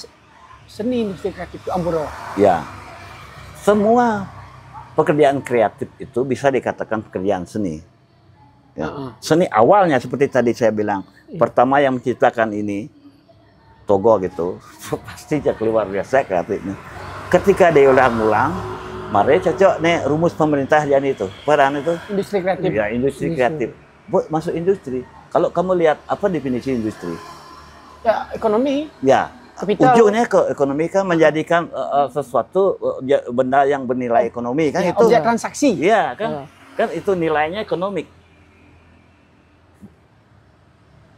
Speaker 3: seni industri kreatif itu Ampura.
Speaker 1: Ya. Semua pekerjaan kreatif itu bisa dikatakan pekerjaan seni. Ya. Seni awalnya seperti tadi saya bilang, pertama yang menciptakan ini Togo gitu, pasti jadi luar biasa kreatifnya. Ketika dia ulang-ulang, mari cocok nih rumus pemerintah jadi itu, peran itu.
Speaker 3: Industri kreatif.
Speaker 1: Ya industri kreatif. Masuk industri. Kalau kamu lihat apa definisi industri?
Speaker 3: Ya ekonomi.
Speaker 1: Ya.
Speaker 3: Kapital.
Speaker 1: Ujungnya ke ekonomi kan menjadikan sesuatu benda yang bernilai ekonomi kan
Speaker 3: ya,
Speaker 1: itu
Speaker 3: objek transaksi.
Speaker 1: Iya kan kan itu nilainya ekonomik.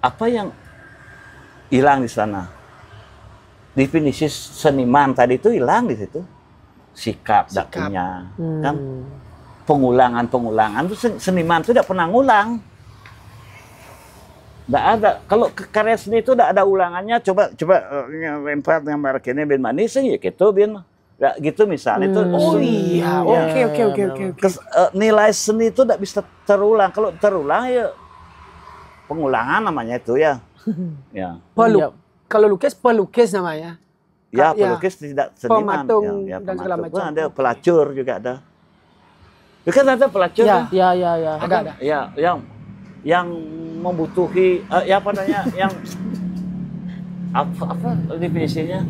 Speaker 1: Apa yang hilang di sana? Definisi seniman tadi itu hilang di situ. Sikap. Punya kan pengulangan itu seniman itu tidak pernah ngulang. Nggak ada. Kalau karya seni itu tidak ada ulangannya. Coba lempar yang merek ini bin manis ya gitu bin. Ya, gitu misalnya itu.
Speaker 3: Oh iya. Oke.
Speaker 1: Nilai seni itu tidak bisa terulang. Kalau terulang ya pengulangan namanya itu ya. Ya.
Speaker 3: Kalau pelukis namanya.
Speaker 1: Ya, pelukis tidak seniman.
Speaker 3: Pematung
Speaker 1: ya,
Speaker 3: dan segala macam.
Speaker 1: Ada pelacur juga ada. Ya kan ada pelacur kan?
Speaker 2: Ya.
Speaker 1: Ada. Ya, yang membutuhi ya apa namanya yang apa definisinya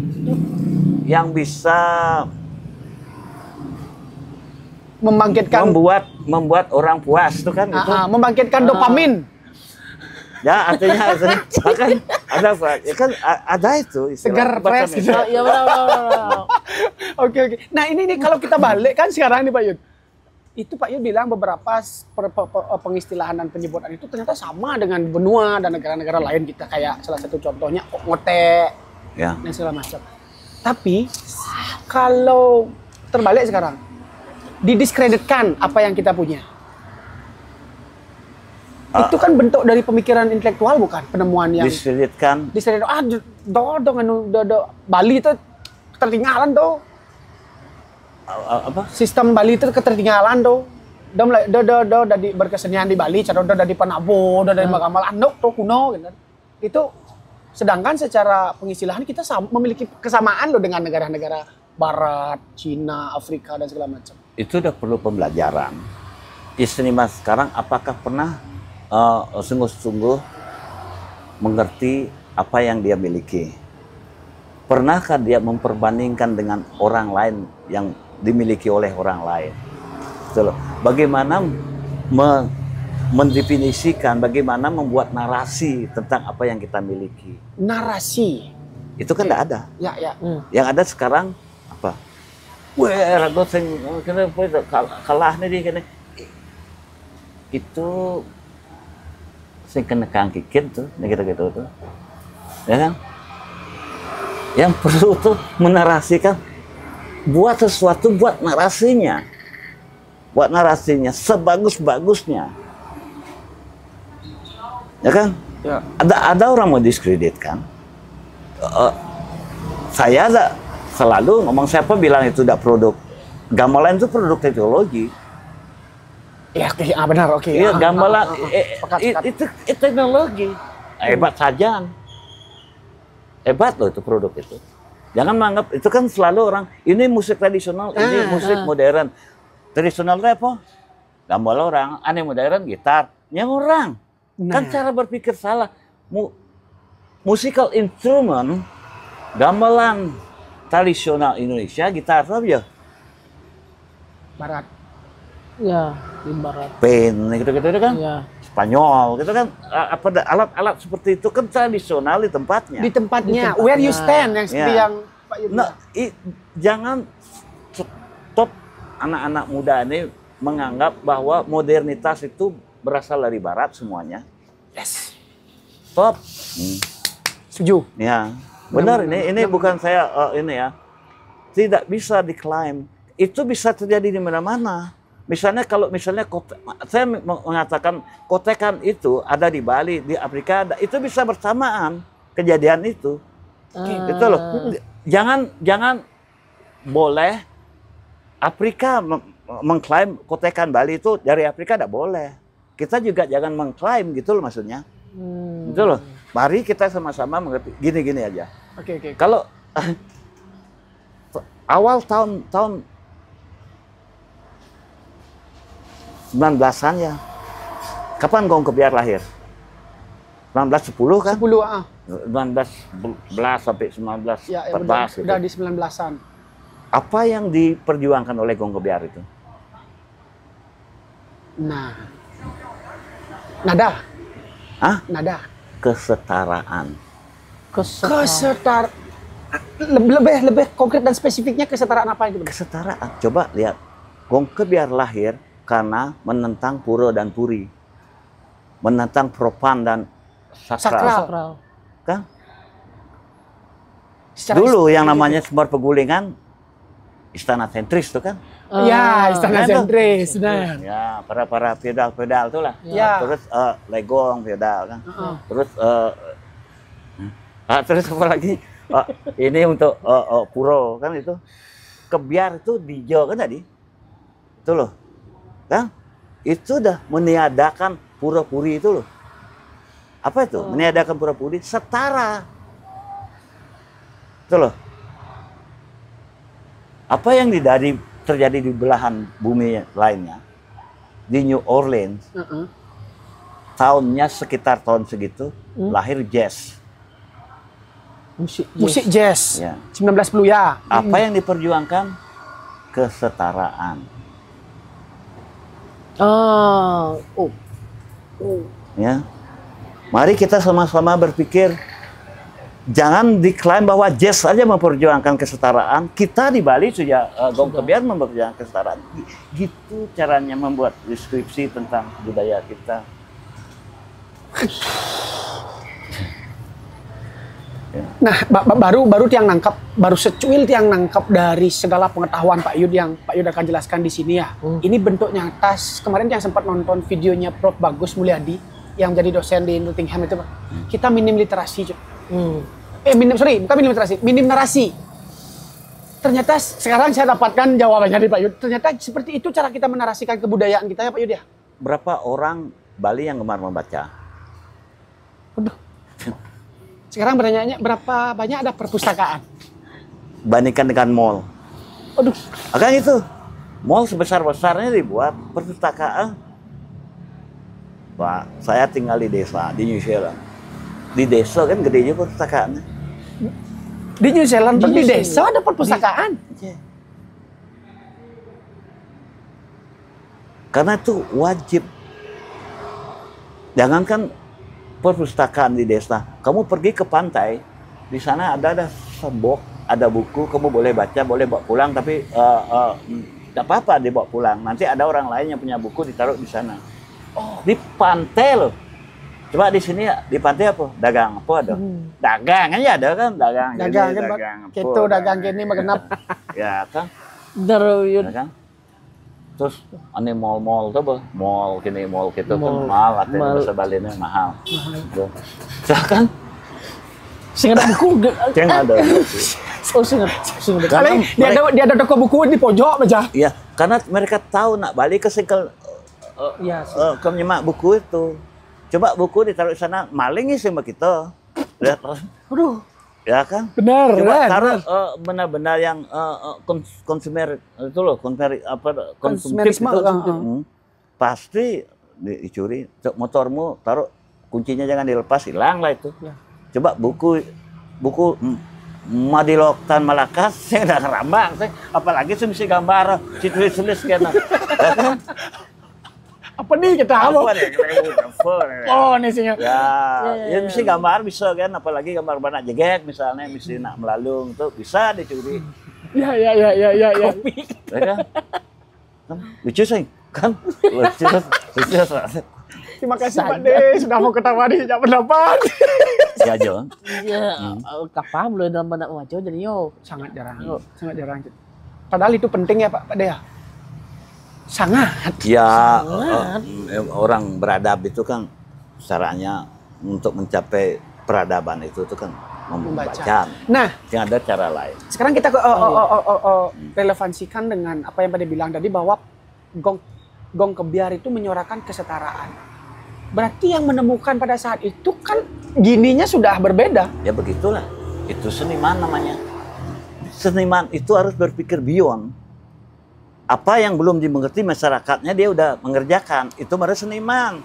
Speaker 1: yang bisa membuat orang puas itu kan itu
Speaker 3: membangkitkan dopamin
Speaker 1: ya artinya kan ada ya kan ada itu
Speaker 3: segar fresh gitu.
Speaker 2: Ya benar.
Speaker 3: Oke. Nah ini nih kalau kita balik kan sekarang nih Pak Yud. Itu Pak Yud bilang beberapa pengistilahan dan penyebutan itu ternyata sama dengan benua dan negara-negara lain kita kayak salah satu contohnya ngote
Speaker 1: ya.
Speaker 3: Dan segala macam. Tapi kalau terbalik sekarang didiskreditkan apa yang kita punya. Itu kan bentuk dari pemikiran intelektual bukan? Penemuan yang
Speaker 1: diskreditkan.
Speaker 3: Bali itu ketertinggalan tuh.
Speaker 1: Apa?
Speaker 3: Sistem Bali itu ketertinggalan tuh. Dari berkesenian di Bali, cara dari Panabo, dari Magamal Andok tuh kuno gitu. Itu sedangkan secara pengistilahan kita memiliki kesamaan loh dengan negara-negara Barat, Cina, Afrika dan segala macam.
Speaker 1: Itu udah perlu pembelajaran. Seniman sekarang apakah pernah sungguh-sungguh mengerti apa yang dia miliki? Pernahkah dia memperbandingkan dengan orang lain yang dimiliki oleh orang lain? Betul. Bagaimana mendefinisikan, bagaimana membuat narasi tentang apa yang kita miliki?
Speaker 3: Narasi
Speaker 1: itu kan tidak ada.
Speaker 3: Ya.
Speaker 1: Yang ada sekarang apa? Wah, ragu sing kalah nih dia kene. Itu sing kena kangkikin tuh, gitu tuh, ya kan? Yang perlu tuh menarasikan, buat sesuatu, buat narasinya sebagus-bagusnya, ya kan?
Speaker 3: Ya.
Speaker 1: Ada orang mau diskreditkan. Saya selalu ngomong, siapa bilang itu tidak produk gamelan, itu produk teknologi.
Speaker 3: Ya, benar, oke.
Speaker 1: Iya, gamelan
Speaker 3: Sepakat.
Speaker 1: itu teknologi. Hebat saja. Hebat loh itu produk itu. Jangan menganggap itu kan selalu orang ini musik tradisional, ini musik modern. Tradisional itu apa? Gamelan orang, aneh modern gitar. Yang orang. Kan cara berpikir salah. Musical instrument gamelan tradisional Indonesia gitar apa ya?
Speaker 3: Barat.
Speaker 2: Ya, di Barat.
Speaker 1: Pen gitu-gitu kan.
Speaker 2: Ya.
Speaker 1: Spanyol gitu kan, alat-alat seperti itu kan tradisional di tempatnya.
Speaker 3: Di tempatnya, where you stand yang seperti yang Pak Yudi.
Speaker 1: Nah, jangan stop anak-anak muda ini menganggap bahwa modernitas itu berasal dari Barat semuanya.
Speaker 3: Yes.
Speaker 1: Stop.
Speaker 3: Setuju.
Speaker 1: Ya, benar ini bukan saya ini ya. Tidak bisa diklaim. Itu bisa terjadi di mana-mana. Misalnya saya mengatakan kotekan itu ada di Bali, di Afrika ada, itu bisa bersamaan kejadian itu. Gitu loh. Jangan boleh Afrika mengklaim kotekan Bali itu dari Afrika, tidak boleh. Kita juga jangan mengklaim gitu loh maksudnya. Gitu loh. Mari kita sama-sama mengerti. Gini aja.
Speaker 3: Oke.
Speaker 1: Kalau awal tahun 19-an ya. Kapan Gong Kebiar lahir? 1910 kan? 1911 sampai 1914
Speaker 3: Ya,
Speaker 1: gitu.
Speaker 3: udah di 19-an.
Speaker 1: Apa yang diperjuangkan oleh Gong Kebiar itu?
Speaker 3: Nah. Nada.
Speaker 1: Hah?
Speaker 3: Nada.
Speaker 1: Kesetaraan.
Speaker 3: Kesetaraan. Lebih konkret dan spesifiknya kesetaraan apa itu?
Speaker 1: Kesetaraan. Coba lihat. Gong Kebiar lahir karena menentang pura dan puri. Menentang profan dan sakral. Kan? Dulu yang namanya Sembar Pegulingan istana sentris tuh kan?
Speaker 3: Ya, istana sentris, benar.
Speaker 1: Ya, para feodal tuh lah.
Speaker 3: Ya.
Speaker 1: Terus legong feodal kan. Terus terus apa lagi? Ini untuk puro kan itu. Kebiar itu di Jawa kan tadi? Itu loh. Kan? Itu udah meniadakan pura-puri itu loh. Apa itu? Meniadakan pura-puri setara. Itu loh. Apa yang terjadi di belahan bumi lainnya, di New Orleans, tahunnya sekitar tahun segitu, lahir jazz.
Speaker 3: Musik jazz.
Speaker 1: Ya.
Speaker 3: 1910 ya.
Speaker 1: Apa yang diperjuangkan? Kesetaraan. Ya. Mari kita sama-sama berpikir, jangan diklaim bahwa jazz saja memperjuangkan kesetaraan. Kita di Bali sudah Gong Kebiar memperjuangkan kesetaraan. Gitu caranya membuat deskripsi tentang budaya kita.
Speaker 3: Nah, baru tiang nangkap, baru secuil tiang nangkap dari segala pengetahuan Pak Yud yang Pak Yud akan jelaskan di sini ya. Ini bentuk nyata. Kemarin yang sempat nonton videonya Prof. Bagus Mulyadi, yang jadi dosen di Nottingham itu, Pak. Kita minim literasi, Cuk.
Speaker 2: Hmm.
Speaker 3: Bukan minim literasi, minim narasi. Ternyata sekarang saya dapatkan jawabannya dari Pak Yud. Ternyata seperti itu cara kita menarasikan kebudayaan kita ya Pak Yud ya.
Speaker 1: Berapa orang Bali yang gemar membaca?
Speaker 3: Waduh. Sekarang bertanya berapa banyak ada perpustakaan?
Speaker 1: Bandingkan dengan mall.
Speaker 3: Aduh.
Speaker 1: Akan itu, mall sebesar-besarnya dibuat perpustakaan. Pak, saya tinggal di desa, di New Zealand. Di desa kan gede juga perpustakaannya.
Speaker 3: Di New Zealand
Speaker 2: Di
Speaker 3: pun di
Speaker 2: New
Speaker 3: desa ada perpustakaan.
Speaker 1: Iya. Karena itu wajib. Jangankan perpustakaan di desa, kamu pergi ke pantai, di sana ada sebok, ada buku, kamu boleh baca, boleh bawa pulang, tapi tidak apa-apa dibawa pulang. Nanti ada orang lain yang punya buku ditaruh di sana. Oh, di pantai loh. Coba di sini ya, di pantai apa? Dagang apa ada? Dagang aja ada kan, dagang.
Speaker 3: Dagang
Speaker 1: Gini,
Speaker 3: kan Pak.
Speaker 1: dagang apa,
Speaker 3: Gitu dagang gini magenap.
Speaker 1: Ya kan?
Speaker 2: Bener, Yud.
Speaker 1: Ya kan? Terus ane mall-mall tuh apa? Mall kini mall gitu kan
Speaker 2: Mall.
Speaker 1: mahal, artinya
Speaker 2: Mahal.
Speaker 1: bahasa Balinya mahal. Gitu. Kan?
Speaker 2: Sing ada buku.
Speaker 1: Yang ada.
Speaker 2: Oh, sing ada.
Speaker 1: Karena
Speaker 3: Kali dia ada toko buku di pojok aja.
Speaker 1: Iya, karena mereka tahu nak balik ke singkel
Speaker 2: Iya.
Speaker 1: ke menyemak buku itu. Coba buku ditaruh di sana, maling sih sama kita. Lihat,
Speaker 2: Aduh.
Speaker 1: ya kan?
Speaker 3: Benar,
Speaker 1: Coba
Speaker 3: benar.
Speaker 1: taruh benar-benar yang konsumer itu loh, konsumtif
Speaker 3: Konsumerisme,
Speaker 1: itu.
Speaker 3: heeh.
Speaker 1: Pasti dicuri. Motormu taruh kuncinya jangan dilepas, hilang lah itu.
Speaker 3: Ya.
Speaker 1: Coba buku Madilok Tan Malakas saya udah ngerambang, apalagi sih mesti gambar, tulis kan.
Speaker 3: Apa nih kita halo?
Speaker 1: Apa deh,
Speaker 3: Oh, nih sih.
Speaker 1: ya mesti gambar bisa kan, apalagi gambar banak jegek misalnya, mesti nak melalung tuh bisa dicuri.
Speaker 3: Ya.
Speaker 1: Ya kan? Kan lucu sih, kan? Lucu.
Speaker 3: Terima kasih Pak De sudah mau ketawa di sejak pendapat.
Speaker 1: Ya Jo.
Speaker 2: Iya, kapal belum dalam banyak macam jadi yo.
Speaker 3: Sangat jarang. Sangat jarang. Padahal itu penting ya Pak De ya. Sangat.
Speaker 1: Ya orang beradab itu kan caranya untuk mencapai peradaban itu kan membaca.
Speaker 3: Nah,
Speaker 1: yang ada cara lain.
Speaker 3: sekarang kita relevansikan dengan apa yang Pak De bilang tadi bahwa gong kebiar itu menyuarakan kesetaraan. Berarti yang menemukan pada saat itu kan gininya sudah berbeda.
Speaker 1: Ya begitulah. Itu seniman namanya. Seniman itu harus berpikir beyond. Apa yang belum dimengerti masyarakatnya dia udah mengerjakan. Itu baru seniman.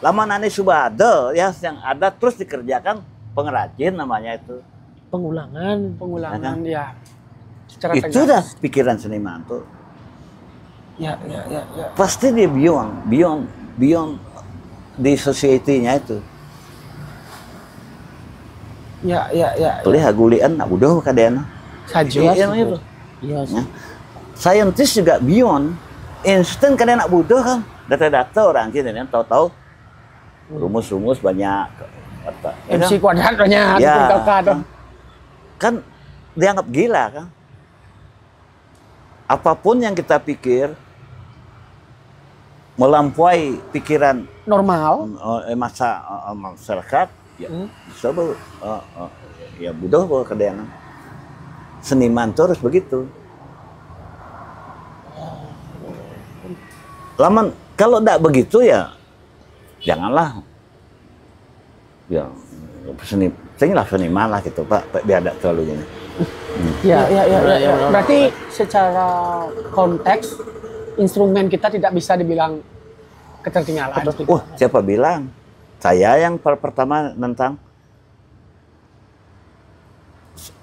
Speaker 1: Lama nani sudah ada ya yang ada terus dikerjakan pengrajin namanya itu.
Speaker 2: Pengulangan.
Speaker 3: Ya. Secara
Speaker 1: Itu
Speaker 3: tegas.
Speaker 1: dah pikiran seniman tuh.
Speaker 3: Ya.
Speaker 1: Pasti dia beyond di society-nya itu.
Speaker 3: Ya.
Speaker 1: Boleh hagulian nak budoh kadena.
Speaker 3: Saja.
Speaker 1: Iya itu.
Speaker 2: Iya.
Speaker 1: Ya. Saintis juga beyond. Instan kadang nak budoh kan. Data-data orang kita kan tahu-tahu rumus-rumus banyak.
Speaker 3: MC kuadrat banyak.
Speaker 1: Ya.
Speaker 3: Kakak.
Speaker 1: Kan dianggap gila kan. Apapun yang kita pikir melampaui pikiran
Speaker 3: Normal.
Speaker 1: masyarakat ya bisa ya budoh bahwa kadang seniman tuh harus begitu. Laman kalau tidak begitu ya janganlah ya seniman lah gitu Pak, biar tidak terlalu gini.
Speaker 3: Ya. Berarti secara konteks instrumen kita tidak bisa dibilang ketertinggalan.
Speaker 1: Siapa bilang? Saya yang pertama tentang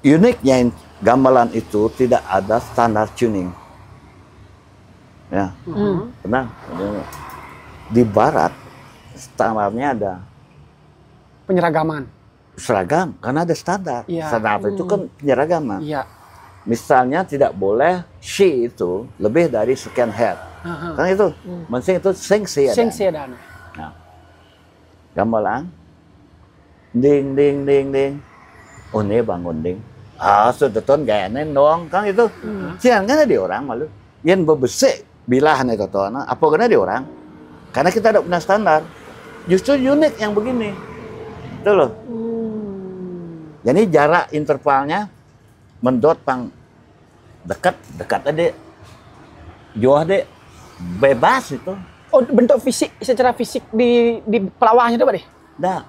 Speaker 1: uniknya gamelan itu tidak ada standar tuning. Ya, benar. Di Barat standarnya ada
Speaker 3: Penyeragaman.
Speaker 1: seragam karena ada standar.
Speaker 3: Iya.
Speaker 1: Standar itu kan penyeragaman.
Speaker 3: Iya.
Speaker 1: Misalnya tidak boleh she itu lebih dari sekian head. Kan itu, mensing itu sing
Speaker 3: Singsedan.
Speaker 1: Nah, gamelan, ding. Oh ini bangun ding. Sudah ton gaya dong, kan itu. Siang kan ada orang malu. Yang berbesik bilahan itu tuh, apa kena di orang? Karena kita tidak punya standar. Justru unik yang begini. Itu loh. Jadi jarak intervalnya mendot pang dekat adik, jauh adik, bebas itu.
Speaker 3: Oh, bentuk fisik secara fisik di pelawahnya itu Pak deh.
Speaker 1: Dah.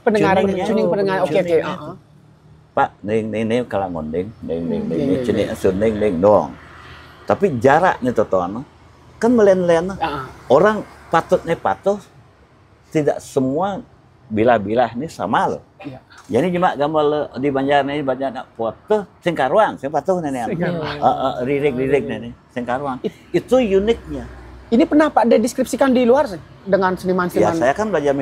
Speaker 3: Pendengaran,
Speaker 1: Tuningnya.
Speaker 3: tuning pendengaran. Oke.
Speaker 1: Tuningnya. Pak, ning kalau ngondeng, ning cini asun ning doang. Tapi jaraknya totoan kan melen-len. Orang patutnya patuh, tidak semua bilah-bilah ini sama loh.
Speaker 3: Iya.
Speaker 1: Jadi cuma gambar di Banjar ini banyak foto singkaruan, sing patuh nenek. Lirik nenek singkaruan. Itu uniknya.
Speaker 3: Ini pernah Pak deskripsikan di luar sih dengan
Speaker 1: Ya
Speaker 3: seniman-seniman.
Speaker 1: saya kan belajar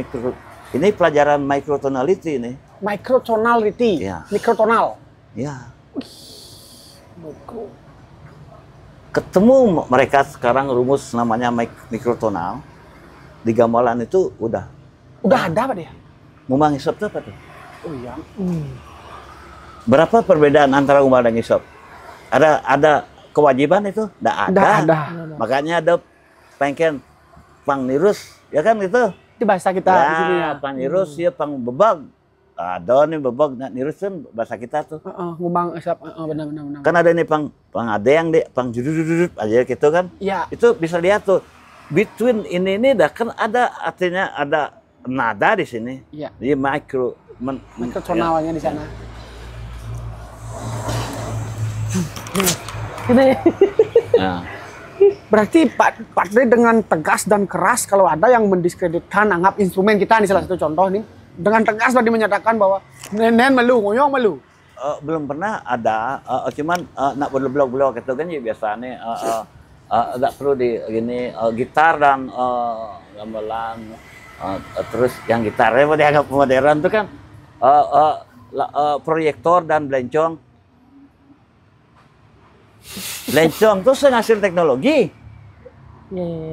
Speaker 1: ini pelajaran microtonality ini.
Speaker 3: Microtonality,
Speaker 1: Iya.
Speaker 3: mikrotonal.
Speaker 1: Ya. Ketemu mereka sekarang rumus namanya mikrotonal. Di gamelan itu udah
Speaker 3: Udah ada Pak deh.
Speaker 1: ngumang isop itu apa tuh?
Speaker 3: Oh iya.
Speaker 1: Berapa perbedaan antara ngumang dan isop? Ada kewajiban itu? Nggak ada.
Speaker 3: Nggak ada.
Speaker 1: Makanya ada pengken pang nirus, ya kan itu?
Speaker 3: Itu bahasa kita di sini ya.
Speaker 1: Pang nirus ya pang bebag. Ada nih bebag, nah nirus kan bahasa kita tuh.
Speaker 3: Ngubang asap, benar.
Speaker 1: Kan ada nih pang adeyang deh, pang judut aja gitu kan?
Speaker 3: Iya.
Speaker 1: Itu bisa lihat tuh. Between ini dah kan ada artinya ada nada di sini.
Speaker 3: Iya.
Speaker 1: Jadi
Speaker 3: Mikrotonalnya di sana.
Speaker 2: Ini.
Speaker 1: Ya.
Speaker 3: Berarti Pak Dre dengan tegas dan keras kalau ada yang mendiskreditkan anggap instrumen kita nih salah satu contoh nih dengan tegas tadi menyatakan bahwa nenen melu, ngoyong melu.
Speaker 1: Belum pernah ada, cuman nak blog itu kan ya biasanya nggak perlu di gini gitar dan gamelan terus yang gitarnya mau dianggap modern itu kan proyektor dan belencong. Belencong tuh hasil teknologi,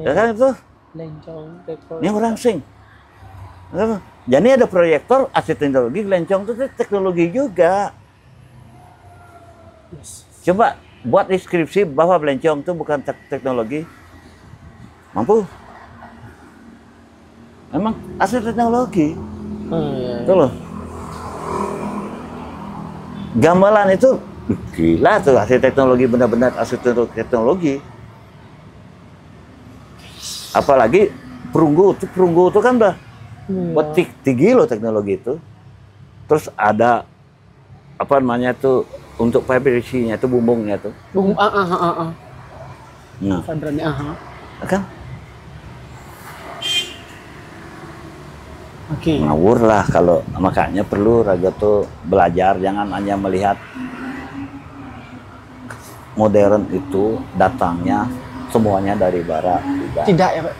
Speaker 1: ya kan itu.
Speaker 2: Lencong, tekor.
Speaker 1: Ini orang sing. Jadi ada proyektor, hasil teknologi, belencong itu teknologi juga. Coba buat deskripsi bahwa belencong itu bukan teknologi. Mampu? Memang hasil teknologi. Itu loh. Gamelan itu gila tuh hasil teknologi, benar-benar hasil teknologi. Apalagi perunggu itu kan udah buat tinggi loh teknologi itu. Terus ada apa namanya tuh untuk vibrasinya itu bumbungnya tuh. Nah,
Speaker 3: Vibranya,
Speaker 1: kan
Speaker 3: Oke.
Speaker 1: ngawur lah kalau makanya perlu raga tuh belajar, jangan hanya melihat modern itu datangnya semuanya dari barat.
Speaker 3: Tidak ya Pak.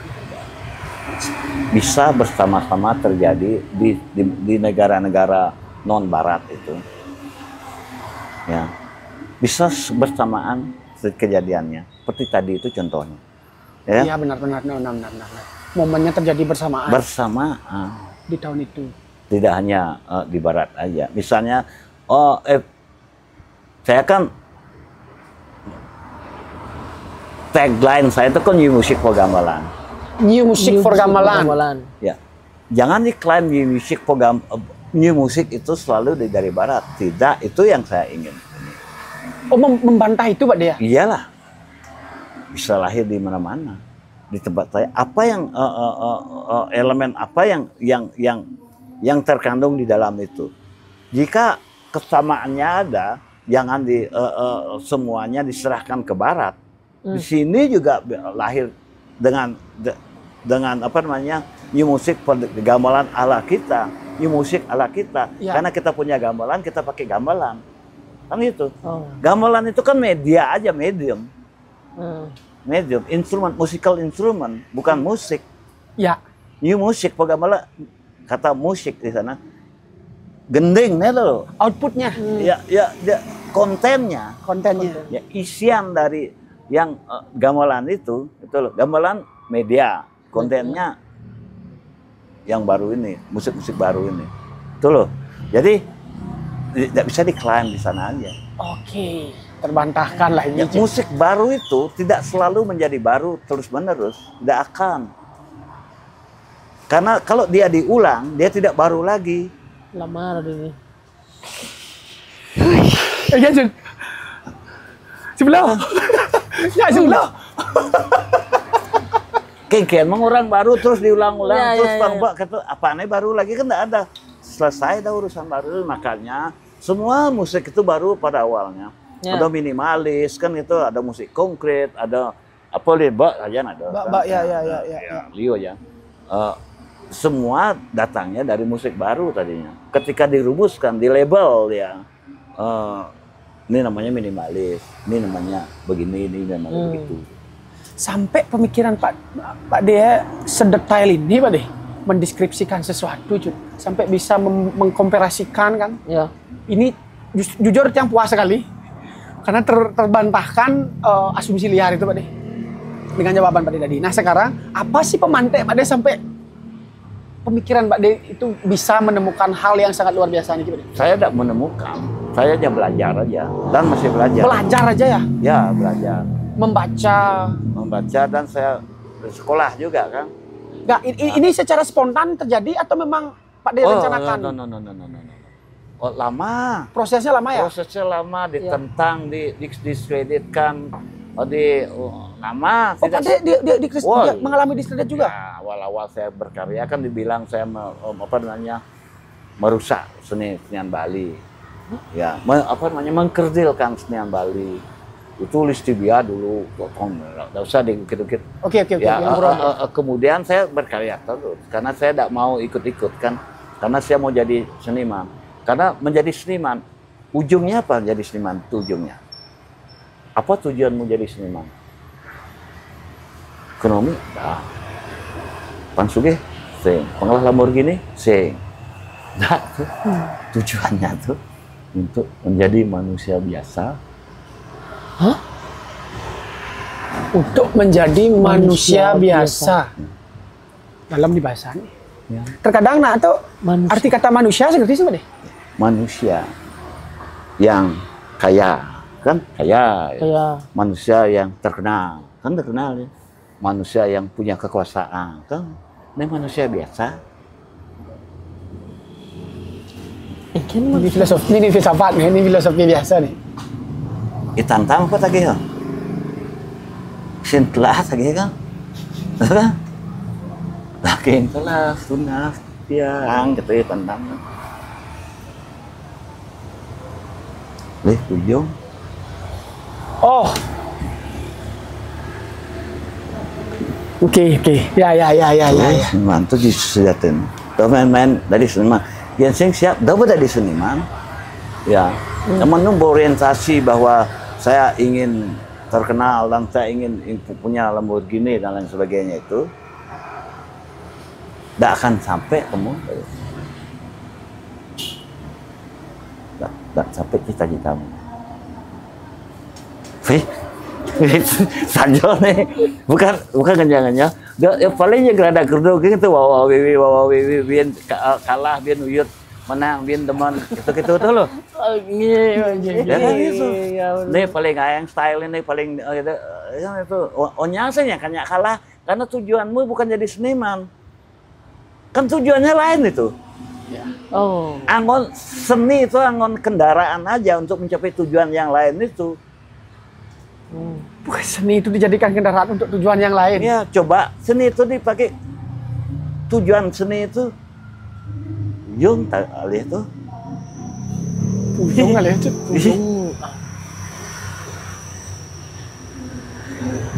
Speaker 1: Bisa bersama-sama terjadi di negara-negara non barat itu. Ya. Bisa bersamaan kejadiannya. Seperti tadi itu contohnya. Ya.
Speaker 3: Iya benar. Momennya terjadi bersamaan
Speaker 1: Bersamaan.
Speaker 3: di tahun itu.
Speaker 1: Tidak hanya di barat aja. Misalnya saya kan tagline saya itu kan new music for gamelan.
Speaker 3: New music for gamelan.
Speaker 1: Ya. Jangan diklaim new music for new music itu selalu dari barat. Tidak, itu yang saya ingin.
Speaker 3: Oh, membantah itu Pak Dea?
Speaker 1: Iyalah. Bisa lahir di mana-mana. Di tempat saya apa yang elemen apa yang terkandung di dalam itu. Jika kesamaannya ada, jangan semuanya diserahkan ke barat. Di sini juga lahir dengan apa namanya new music gamelan ala kita, new music ala kita.
Speaker 3: Ya.
Speaker 1: Karena kita punya gamelan, kita pakai gamelan. Kan itu. Gamelan itu kan media aja, medium. Medium, instrumen, musical instrument, bukan musik.
Speaker 3: Ya.
Speaker 1: New music, gamelan kata musik di sana. Gending nih loh.
Speaker 3: Outputnya.
Speaker 1: Ya, kontennya. Ya, isian dari yang gamelan itu loh. Gamelan media, kontennya yang baru ini, musik-musik baru ini. Itu loh. Jadi tidak bisa diklaim di sana aja.
Speaker 3: Oke, terbantahkan lah ini.
Speaker 1: Ya, musik baru itu tidak selalu menjadi baru terus-menerus, tidak akan. Karena kalau dia diulang, dia tidak baru lagi.
Speaker 2: Lama ini.
Speaker 3: Ya, Jun. Sebelah. Ya, sebelah.
Speaker 1: Kengken emang orang baru terus diulang-ulang
Speaker 2: Ya,
Speaker 1: terus
Speaker 2: ya,
Speaker 1: Bang
Speaker 2: ya.
Speaker 1: Mbak kata apaan baru lagi kan enggak ada. Selesai dah urusan baru, makanya semua musik itu baru pada awalnya.
Speaker 2: Ya.
Speaker 1: Ada minimalis kan itu, ada musik konkret, ada apa nih Mbak aja ada.
Speaker 3: Mbak, ya.
Speaker 1: Leo ya. Semua datangnya dari musik baru tadinya. Ketika dirumuskan, di label ya. Ini namanya minimalis, ini namanya begini, ini namanya begitu.
Speaker 3: Sampai pemikiran Pak De sedetail ini Pak De mendeskripsikan sesuatu Jun. Sampai bisa mengkomparasikan kan.
Speaker 2: Ya.
Speaker 3: Ini jujur yang puas sekali. Karena terbantahkan asumsi liar itu Pak De. Dengan jawaban Pak De tadi. Nah sekarang apa sih pemantik Pak De sampai pemikiran Pak De itu bisa menemukan hal yang sangat luar biasa nih Pak De?
Speaker 1: Saya tidak menemukan, saya hanya belajar aja dan masih belajar.
Speaker 3: Belajar aja ya?
Speaker 1: Ya belajar.
Speaker 3: Membaca
Speaker 1: Dan saya sekolah juga kan.
Speaker 3: Nggak, ini secara spontan terjadi atau memang Pak De rencanakan?
Speaker 1: No. Oh, lama.
Speaker 3: Prosesnya lama ya?
Speaker 1: Prosesnya lama, ditentang, diskreditkan, lama.
Speaker 3: Oh, Pak De dia mengalami diskredit juga?
Speaker 1: Ya, awal-awal saya berkarya kan dibilang saya merusak senian Bali. Ya, mengkerdilkan senian Bali. Itu Listibia dulu, nggak usah dikit-dikit.
Speaker 3: Oke.
Speaker 1: Ya, kemudian saya berkarya terus, karena saya tidak mau ikut-ikut kan, karena saya mau jadi seniman. Karena menjadi seniman, ujungnya apa? Jadi seniman, ujungnya. Apa tujuanmu jadi seniman? Ekonomi, dah. Pansugih, sing. Pengelola Lamborghini, sing. Nah, tujuannya tuh untuk menjadi manusia biasa.
Speaker 3: Hah? Untuk menjadi manusia biasa. Dalam dibahasanya.
Speaker 1: Ya.
Speaker 3: Terkadang atau arti kata manusia seperti itu deh.
Speaker 1: Manusia yang kaya, kan kaya. Manusia yang terkenal, kan terkenal ya. Manusia yang punya kekuasaan, kan ini manusia biasa.
Speaker 3: Ini filosofi, ini filsafat nih, ini filosofi biasa nih.
Speaker 1: Itantang apa tadi ya? Sintelah tadi kan? Lagi telah sunnah tiang gitu ya tentang. Lih ujung.
Speaker 3: Oh. Oke. Ya.
Speaker 1: Mantu disediakan. Main dari seniman. Yang sing siap, dapat dari seniman. Ya. Namun berorientasi bahwa saya ingin terkenal dan saya ingin punya Lamborghini dan lain sebagainya itu tidak akan sampai kamu. Tidak sampai cita-citamu. Saja nih, bukan kenyangnya. Ya paling yang gerada kerdo gitu, wawa wiwi, bian kalah, bian uyut, menang, bian teman, gitu tuh loh.
Speaker 2: Iya.
Speaker 1: Gitu. Nih paling ayang style ini paling itu onyasanya kan kalah karena tujuanmu bukan jadi seniman. Kan tujuannya lain itu.
Speaker 2: Oh.
Speaker 1: Angon seni itu angon kendaraan aja untuk mencapai tujuan yang lain itu.
Speaker 3: Bukan seni itu dijadikan kendaraan untuk tujuan yang lain.
Speaker 1: Ya, coba seni itu dipakai tujuan seni itu. Yung tak alih itu.
Speaker 3: Puyung kali ya,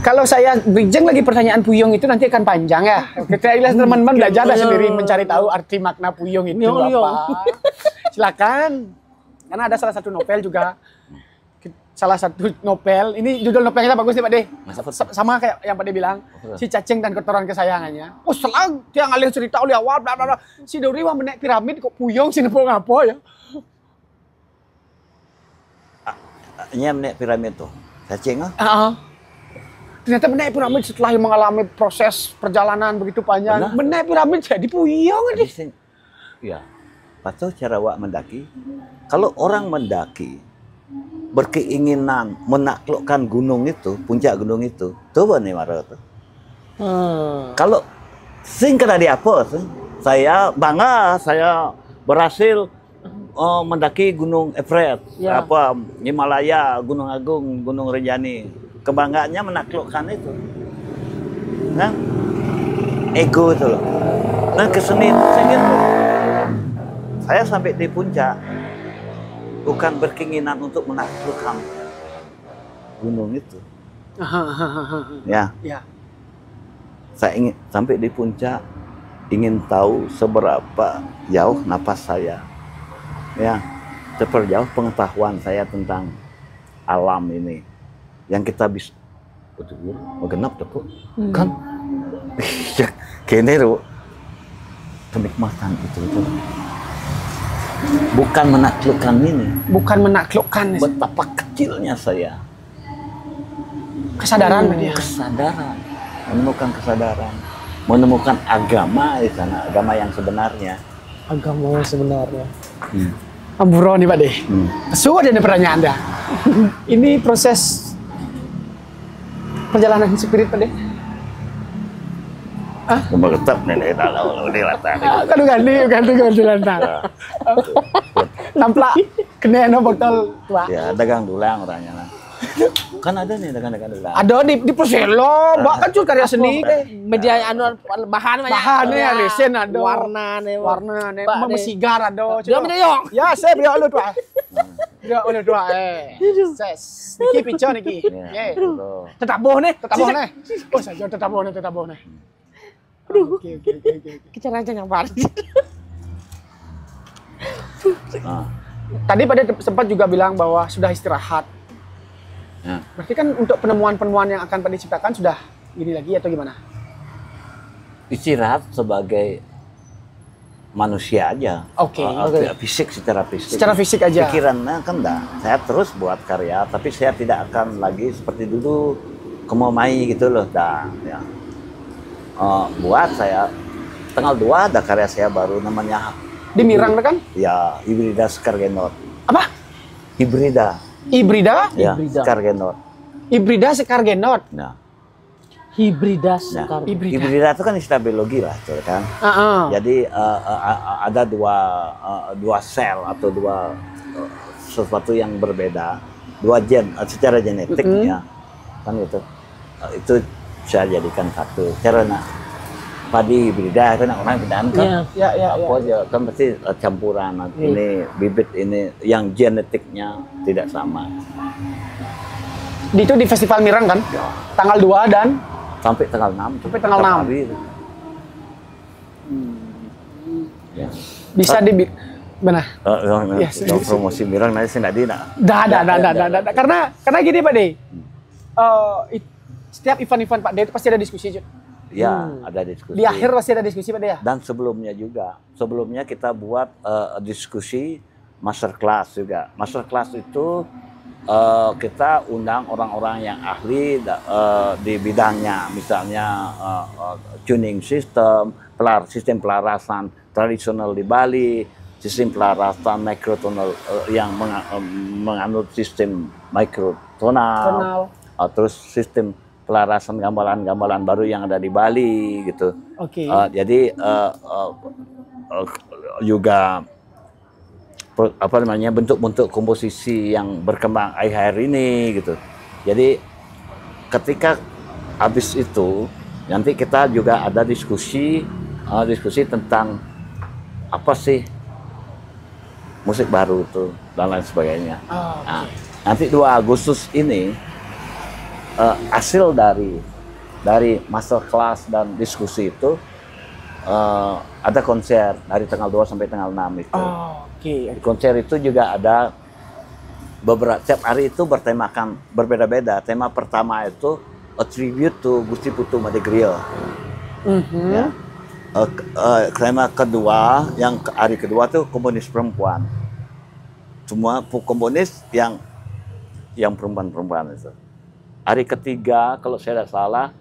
Speaker 3: Kalau saya bridging lagi pertanyaan puyung itu nanti akan panjang ya. Kita teman-teman belajar sendiri mencari tahu arti makna puyung itu apa. Silakan. Karena ada salah satu novel juga. Ini judul novelnya bagus nih Pak De. Sama kayak yang Pak De bilang, si cacing dan kotoran kesayangannya. Oh selang dia ngalih cerita oleh awal, bla bla bla. Si Dori wah menek piramid kok puyung si nepung apa ya?
Speaker 1: Ini menek piramid tuh, cacing ah?
Speaker 3: Ternyata menek piramid setelah mengalami proses perjalanan begitu panjang, menek piramid jadi puyung aja.
Speaker 1: Ya, patuh cara wak mendaki. Kalau orang mendaki berkeinginan menaklukkan gunung itu, puncak gunung itu, coba nih Maro tuh. Kalau Sing kada di apa? Saya bangga saya berhasil mendaki Gunung Everest,
Speaker 2: Ya.
Speaker 1: apa Himalaya, Gunung Agung, Gunung Rinjani. Kebanggaannya menaklukkan itu. Nah, ego itu loh. Nah, kesenian itu. Saya sampai di puncak bukan berkeinginan untuk menaklukkan gunung itu. Ya,
Speaker 3: Ya.
Speaker 1: saya ingin sampai di puncak, ingin tahu seberapa jauh napas saya. Ya, seberapa jauh pengetahuan saya tentang alam ini. Yang kita bisa, genap tuh, kan? Kene tuh, kenikmatan itu. Bukan menaklukkan ini.
Speaker 3: Bukan menaklukkan.
Speaker 1: Betapa kecilnya saya.
Speaker 3: Kesadaran dia.
Speaker 1: Kesadaran. Menemukan kesadaran. Menemukan agama di sana. Agama yang sebenarnya.
Speaker 2: Agama yang sebenarnya.
Speaker 3: Amburo nih Pak De. Su aja nih pertanyaan Anda. Ini proses perjalanan spirit Pak De.
Speaker 1: Cuma tetap nih kalau di latar.
Speaker 3: Kan ganti jalan Nampak kena botol tua.
Speaker 1: Ya dagang dulang orangnya lah. Kan ada nih dagang dulang.
Speaker 3: Ada di Perselo, Mbak kan cuma karya seni.
Speaker 2: Media anu bahan banyak.
Speaker 3: Bahannya resen ada.
Speaker 2: Warna nih.
Speaker 3: Warna nih.
Speaker 2: Pak,
Speaker 3: Mama
Speaker 2: deh.
Speaker 3: sigar ada.
Speaker 2: Dia punya yong.
Speaker 3: Ya, saya beli lu tuh. Ya, udah dua. Ses. Niki pincang niki.
Speaker 1: Ya, betul.
Speaker 3: Tetap boh nih. Oh, saja tetap boh nih. Aduh. Oke.
Speaker 2: Kecerahan yang paling.
Speaker 1: Nah,
Speaker 3: Tadi pada sempat juga bilang bahwa sudah istirahat.
Speaker 1: ya.
Speaker 3: Berarti kan untuk penemuan-penemuan yang akan pada diciptakan sudah ini lagi atau gimana?
Speaker 1: Istirahat sebagai manusia aja.
Speaker 3: Oke.
Speaker 1: Fisik secara fisik.
Speaker 3: Secara fisik aja.
Speaker 1: Pikirannya kan enggak. Saya terus buat karya, tapi saya tidak akan lagi seperti dulu kemamai gitu loh. Dah, ya. Buat saya tanggal 2 ada karya saya baru namanya
Speaker 3: Di Mirang kan?
Speaker 1: ya Hybrida Skargenot.
Speaker 3: Apa?
Speaker 1: Hybrida.
Speaker 3: Hibrida?
Speaker 1: Ya,
Speaker 2: Hibrida.
Speaker 1: Skargenot.
Speaker 3: Hibrida Sekargenot.
Speaker 1: Nah,
Speaker 2: Hibridas.
Speaker 1: nah.
Speaker 2: Sekar.
Speaker 3: Hibrida.
Speaker 1: Hybrida itu kan istilah biologi lah, tuh, kan. Jadi ada dua sel atau dua sesuatu yang berbeda, dua gen secara genetik ya, kan gitu. Itu saya jadikan satu. Karena padi hibrida itu orang bedaan kan,
Speaker 3: Ya.
Speaker 1: apa aja kan pasti campuran ini bibit ini yang genetiknya tidak sama.
Speaker 3: Itu di Festival Mirang kan? Tanggal 2 dan
Speaker 1: Sampai tanggal 6.
Speaker 3: Sampai tanggal 6.
Speaker 1: Hari itu. Ya.
Speaker 3: bisa di mana? Yes.
Speaker 1: Promosi Mirang nanti saya tidak
Speaker 3: Dah. Karena gini Pak De. Setiap event-event Pak De itu pasti ada diskusi. Jud.
Speaker 1: Ya, ada diskusi.
Speaker 3: Di akhir pasti ada diskusi Pak De ya?
Speaker 1: Dan sebelumnya juga. Sebelumnya kita buat diskusi masterclass juga. Masterclass itu kita undang orang-orang yang ahli di bidangnya. Misalnya tuning system, sistem pelarasan tradisional di Bali, sistem pelarasan mikrotonal yang menganut sistem mikrotonal, terus sistem pelarasan gamelan-gamelan baru yang ada di Bali gitu.
Speaker 3: Oke.
Speaker 1: Jadi juga apa namanya bentuk-bentuk komposisi yang berkembang akhir ini gitu. Jadi ketika habis itu nanti kita juga ada diskusi tentang apa sih musik baru itu dan lain sebagainya. Nah, nanti 2 Agustus ini hasil dari masterclass dan diskusi itu ada konser dari tanggal 2 sampai tanggal 6 itu. Di konser itu juga ada beberapa, tiap hari itu bertemakan berbeda-beda. Tema pertama itu a tribute to Gusti Putu Madegrio. Ya. Tema kedua, yang hari kedua tuh komunis perempuan. Semua komunis yang perempuan-perempuan itu. Hari ketiga, kalau saya tidak salah,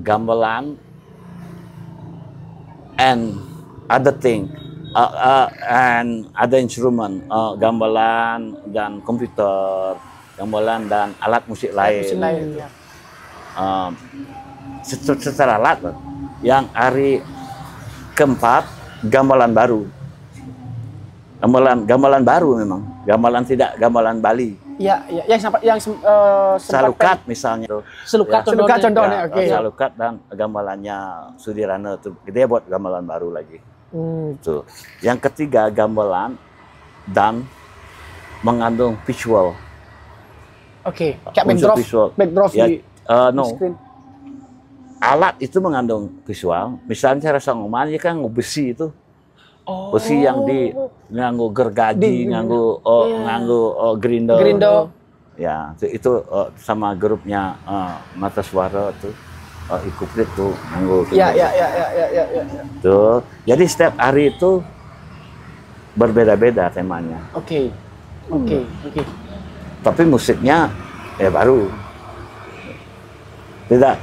Speaker 1: gamelan and other thing, and other instrument, gamelan dan komputer, gamelan dan alat musik lain.
Speaker 3: Ya.
Speaker 1: Secara alat, Yang hari keempat gamelan baru. Gamelan baru memang. Gamelan tidak gamelan Bali.
Speaker 3: Ya, ya, yang sempat
Speaker 1: Salukat misalnya tuh.
Speaker 2: Selukat
Speaker 1: Ya.
Speaker 3: Selukat contohnya,
Speaker 1: Ya,
Speaker 3: oke.
Speaker 1: Salukat dan gamelannya Sudirana tuh. Dia buat gamelan baru lagi. Tuh. Yang ketiga gamelan dan mengandung visual.
Speaker 3: Oke, kayak
Speaker 1: Unsur
Speaker 3: backdrop,
Speaker 1: visual.
Speaker 3: backdrop
Speaker 1: Ya,
Speaker 3: di
Speaker 1: no.
Speaker 3: screen.
Speaker 1: Alat itu mengandung visual. Misalnya cara sangoman ya kan besi itu.
Speaker 3: Oh.
Speaker 1: Besi yang di nganggo gergaji, nganggo grindo.
Speaker 3: Grindo.
Speaker 1: Ya, itu sama grupnya Mata Suara tuh. Ikuprit tuh nganggo.
Speaker 3: Ya, ya, ya, ya, ya, ya, ya.
Speaker 1: Tuh. Jadi setiap hari itu berbeda-beda temanya.
Speaker 3: Oke. Oke, oke.
Speaker 1: Tapi musiknya ya baru. Tidak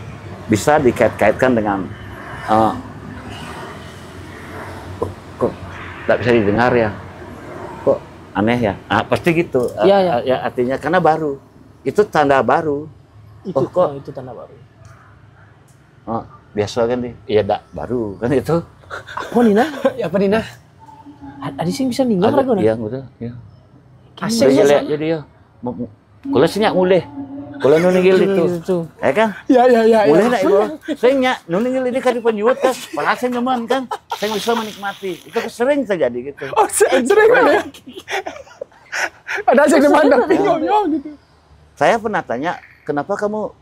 Speaker 1: bisa dikait-kaitkan dengan kok tidak bisa didengar ya, kok aneh ya. Pasti gitu.
Speaker 2: Iya,
Speaker 1: Ya artinya karena baru. Itu tanda baru.
Speaker 2: Itu
Speaker 1: kok
Speaker 2: itu tanda baru.
Speaker 1: biasa kan nih? Iya dak baru kan itu.
Speaker 2: Apa Nina?
Speaker 3: Ya apa Nina?
Speaker 2: Ada sih bisa ninggal
Speaker 1: Ada
Speaker 2: ragu
Speaker 1: yang udah. Ya.
Speaker 3: Asik
Speaker 1: Jadi
Speaker 3: ya.
Speaker 1: jadi ya. Kalau senyak mulai. Kalau nunggil itu. Ya kan?
Speaker 3: Ya, ya, ya,
Speaker 1: Boleh
Speaker 3: ya.
Speaker 1: nak ibu? Saya nyak, nunggil ini kan penyuut kan, saya nyaman kan, saya bisa menikmati. Itu sering terjadi gitu.
Speaker 3: Oh, sering kan ya? Ada asik depan tapi ngomong gitu.
Speaker 1: Saya pernah tanya, kenapa kamu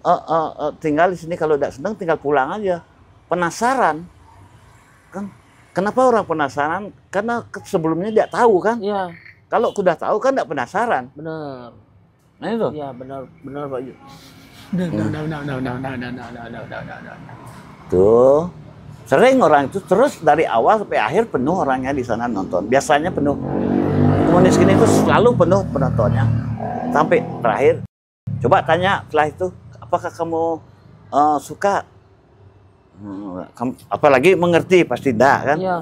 Speaker 1: tinggal di sini kalau tidak senang tinggal pulang aja? Penasaran, kan? Kenapa orang penasaran? Karena sebelumnya tidak tahu kan?
Speaker 2: Iya,
Speaker 1: Kalau sudah tahu kan tidak penasaran.
Speaker 2: benar.
Speaker 1: Nah itu.
Speaker 2: Iya, benar Pak Yu.
Speaker 1: Tuh, sering orang itu terus dari awal sampai akhir penuh orangnya di sana nonton. Biasanya penuh. Komunis ini itu selalu penuh penontonnya sampai terakhir. Coba tanya setelah itu, apakah kamu suka? Apalagi mengerti pasti enggak kan?
Speaker 2: Iya.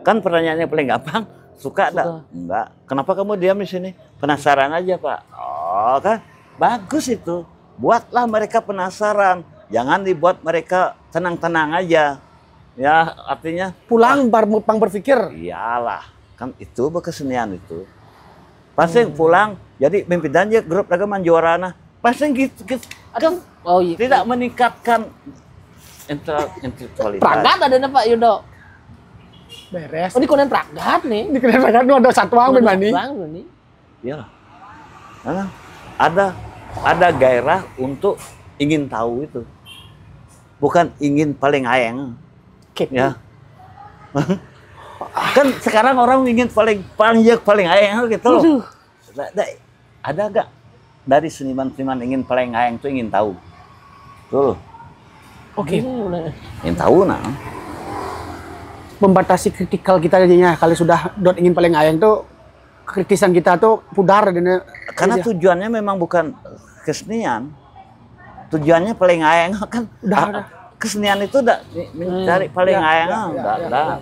Speaker 1: Kan pertanyaannya paling gampang. Suka enggak? Enggak. Kenapa kamu diam di sini? Penasaran aja, Pak. Oh, kan? Bagus itu. Buatlah mereka penasaran. Jangan dibuat mereka tenang-tenang aja. Ya, artinya
Speaker 3: Pulang pang berpikir.
Speaker 1: iyalah. Kan itu berkesenian itu. Pasti pulang jadi pimpinan aja grup ragaman juarana. Pasti gitu. Kan
Speaker 2: Oh iya.
Speaker 1: tidak meningkatkan intelektualitas.
Speaker 2: Pragat ada Pak Yudo.
Speaker 3: Beres.
Speaker 2: Oh, ini konen pragat nih.
Speaker 3: Ini keren banget ada satu orang berbanding.
Speaker 2: Nih.
Speaker 1: Iyalah. Karena ada gairah untuk ingin tahu itu. Bukan ingin paling ayang. Ya. Kan sekarang orang ingin paling ayang gitu loh. Ada gak dari seniman-seniman ingin paling ayang itu ingin tahu? Tuh.
Speaker 3: Oke.
Speaker 1: Ingin tahu nah.
Speaker 3: Membatasi kritikal kita jadinya. Kalau sudah ingin paling ayang tuh kritisan kita tuh pudar dan
Speaker 1: Karena tujuannya memang bukan kesenian. Tujuannya paling ayang kan.
Speaker 3: Udah.
Speaker 1: Kesenian itu udah mencari paling ayang, udah.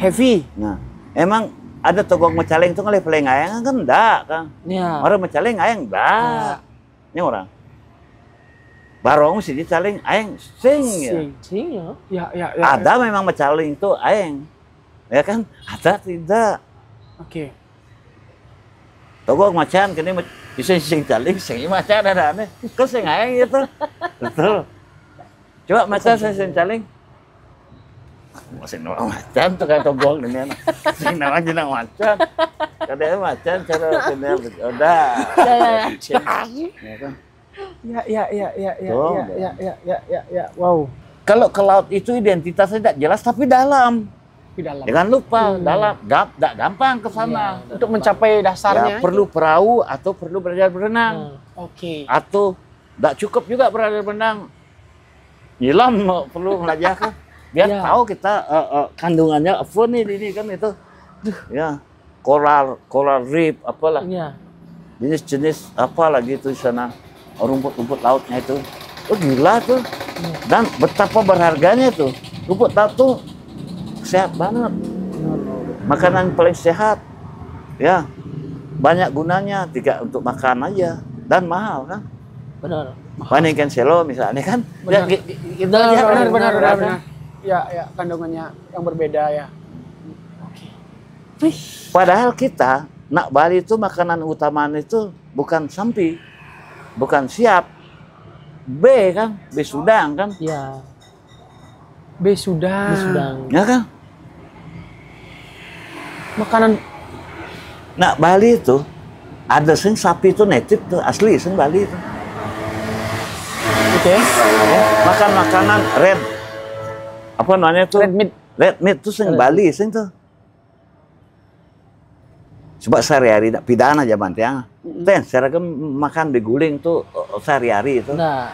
Speaker 3: Heavy.
Speaker 1: Nah, emang ada togong mecaling itu ngalih paling ayang kan enggak kan?
Speaker 2: Iya.
Speaker 1: Orang mecaling ayang enggak. Ini orang. Barong sih dicaling ayang sing ya.
Speaker 2: Sing ya.
Speaker 3: Ya.
Speaker 1: Ada memang mecaling itu ayang. Ya kan? Ada tidak.
Speaker 3: Oke.
Speaker 1: Togong macan kini bisa sing caling sing macan ada aneh. Ke sing ayang itu. Betul. Coba macan sing caling. Sing nama macan tuh kayak togong dengan sing nama jenang macan. Kadang macan cara kena udah. Ya kan?
Speaker 3: Ya. Wow.
Speaker 1: Kalau ke laut itu identitasnya tidak jelas tapi dalam.
Speaker 3: Di dalam.
Speaker 1: Jangan lupa dalam, tidak gampang ke sana.
Speaker 3: Untuk mencapai dasarnya.
Speaker 1: Ya, perlu perahu atau perlu belajar berenang.
Speaker 3: Oke.
Speaker 1: Atau tidak cukup juga belajar berenang. Nyelam perlu belajar kan. Biar tahu kita kandungannya apa nih ini kan itu. Ya, coral reef apalah.
Speaker 2: Iya.
Speaker 1: Jenis-jenis apa lagi itu di sana. Rumput-rumput lautnya itu. Oh gila tuh. Dan betapa berharganya tuh. Rumput laut tuh sehat banget. Makanan paling sehat. Ya. Banyak gunanya, tidak untuk makan aja dan mahal kan.
Speaker 2: Benar.
Speaker 1: Panen cancelo misalnya kan.
Speaker 2: Benar.
Speaker 1: Benar.
Speaker 3: ya kandungannya yang berbeda ya.
Speaker 1: Padahal kita nak Bali itu makanan utamanya itu bukan sampi, bukan siap, B kan, besudang kan,
Speaker 2: Ya,
Speaker 3: Besudang.
Speaker 2: Besudang.
Speaker 1: ya kan?
Speaker 3: Makanan
Speaker 1: Nak Bali itu ada sing sapi itu native tuh asli sing Bali itu.
Speaker 3: oke.
Speaker 1: Makan makanan red, apa namanya tuh?
Speaker 3: Red meat.
Speaker 1: Red meat tuh sing Bali sing tuh. Coba sehari-hari tak pidana zaman tiang. Ten, saya kan makan diguling tuh sehari-hari itu.
Speaker 2: Nah,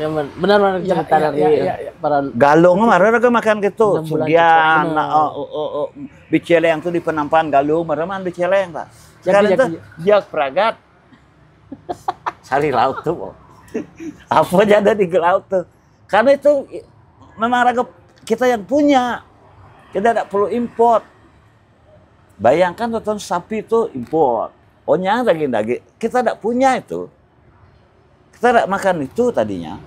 Speaker 2: yang benar-benar
Speaker 3: Ya,
Speaker 2: cerita
Speaker 3: ya,
Speaker 2: dari
Speaker 3: ya.
Speaker 2: para
Speaker 1: Galung mah mereka makan gitu.
Speaker 2: 6 bulan
Speaker 1: Sugian,
Speaker 2: cepat,
Speaker 1: biceleng tuh di penampan galung, mereka mah biceleng pak. Sekarang tuh jak pragat. Sari laut tuh. Po. Apa aja ada di laut tuh. Karena itu memang raga kita yang punya. Kita tidak perlu import. Bayangkan nonton sapi itu import. Ohnya daging-daging. Kita tidak punya itu. Kita tidak makan itu tadinya.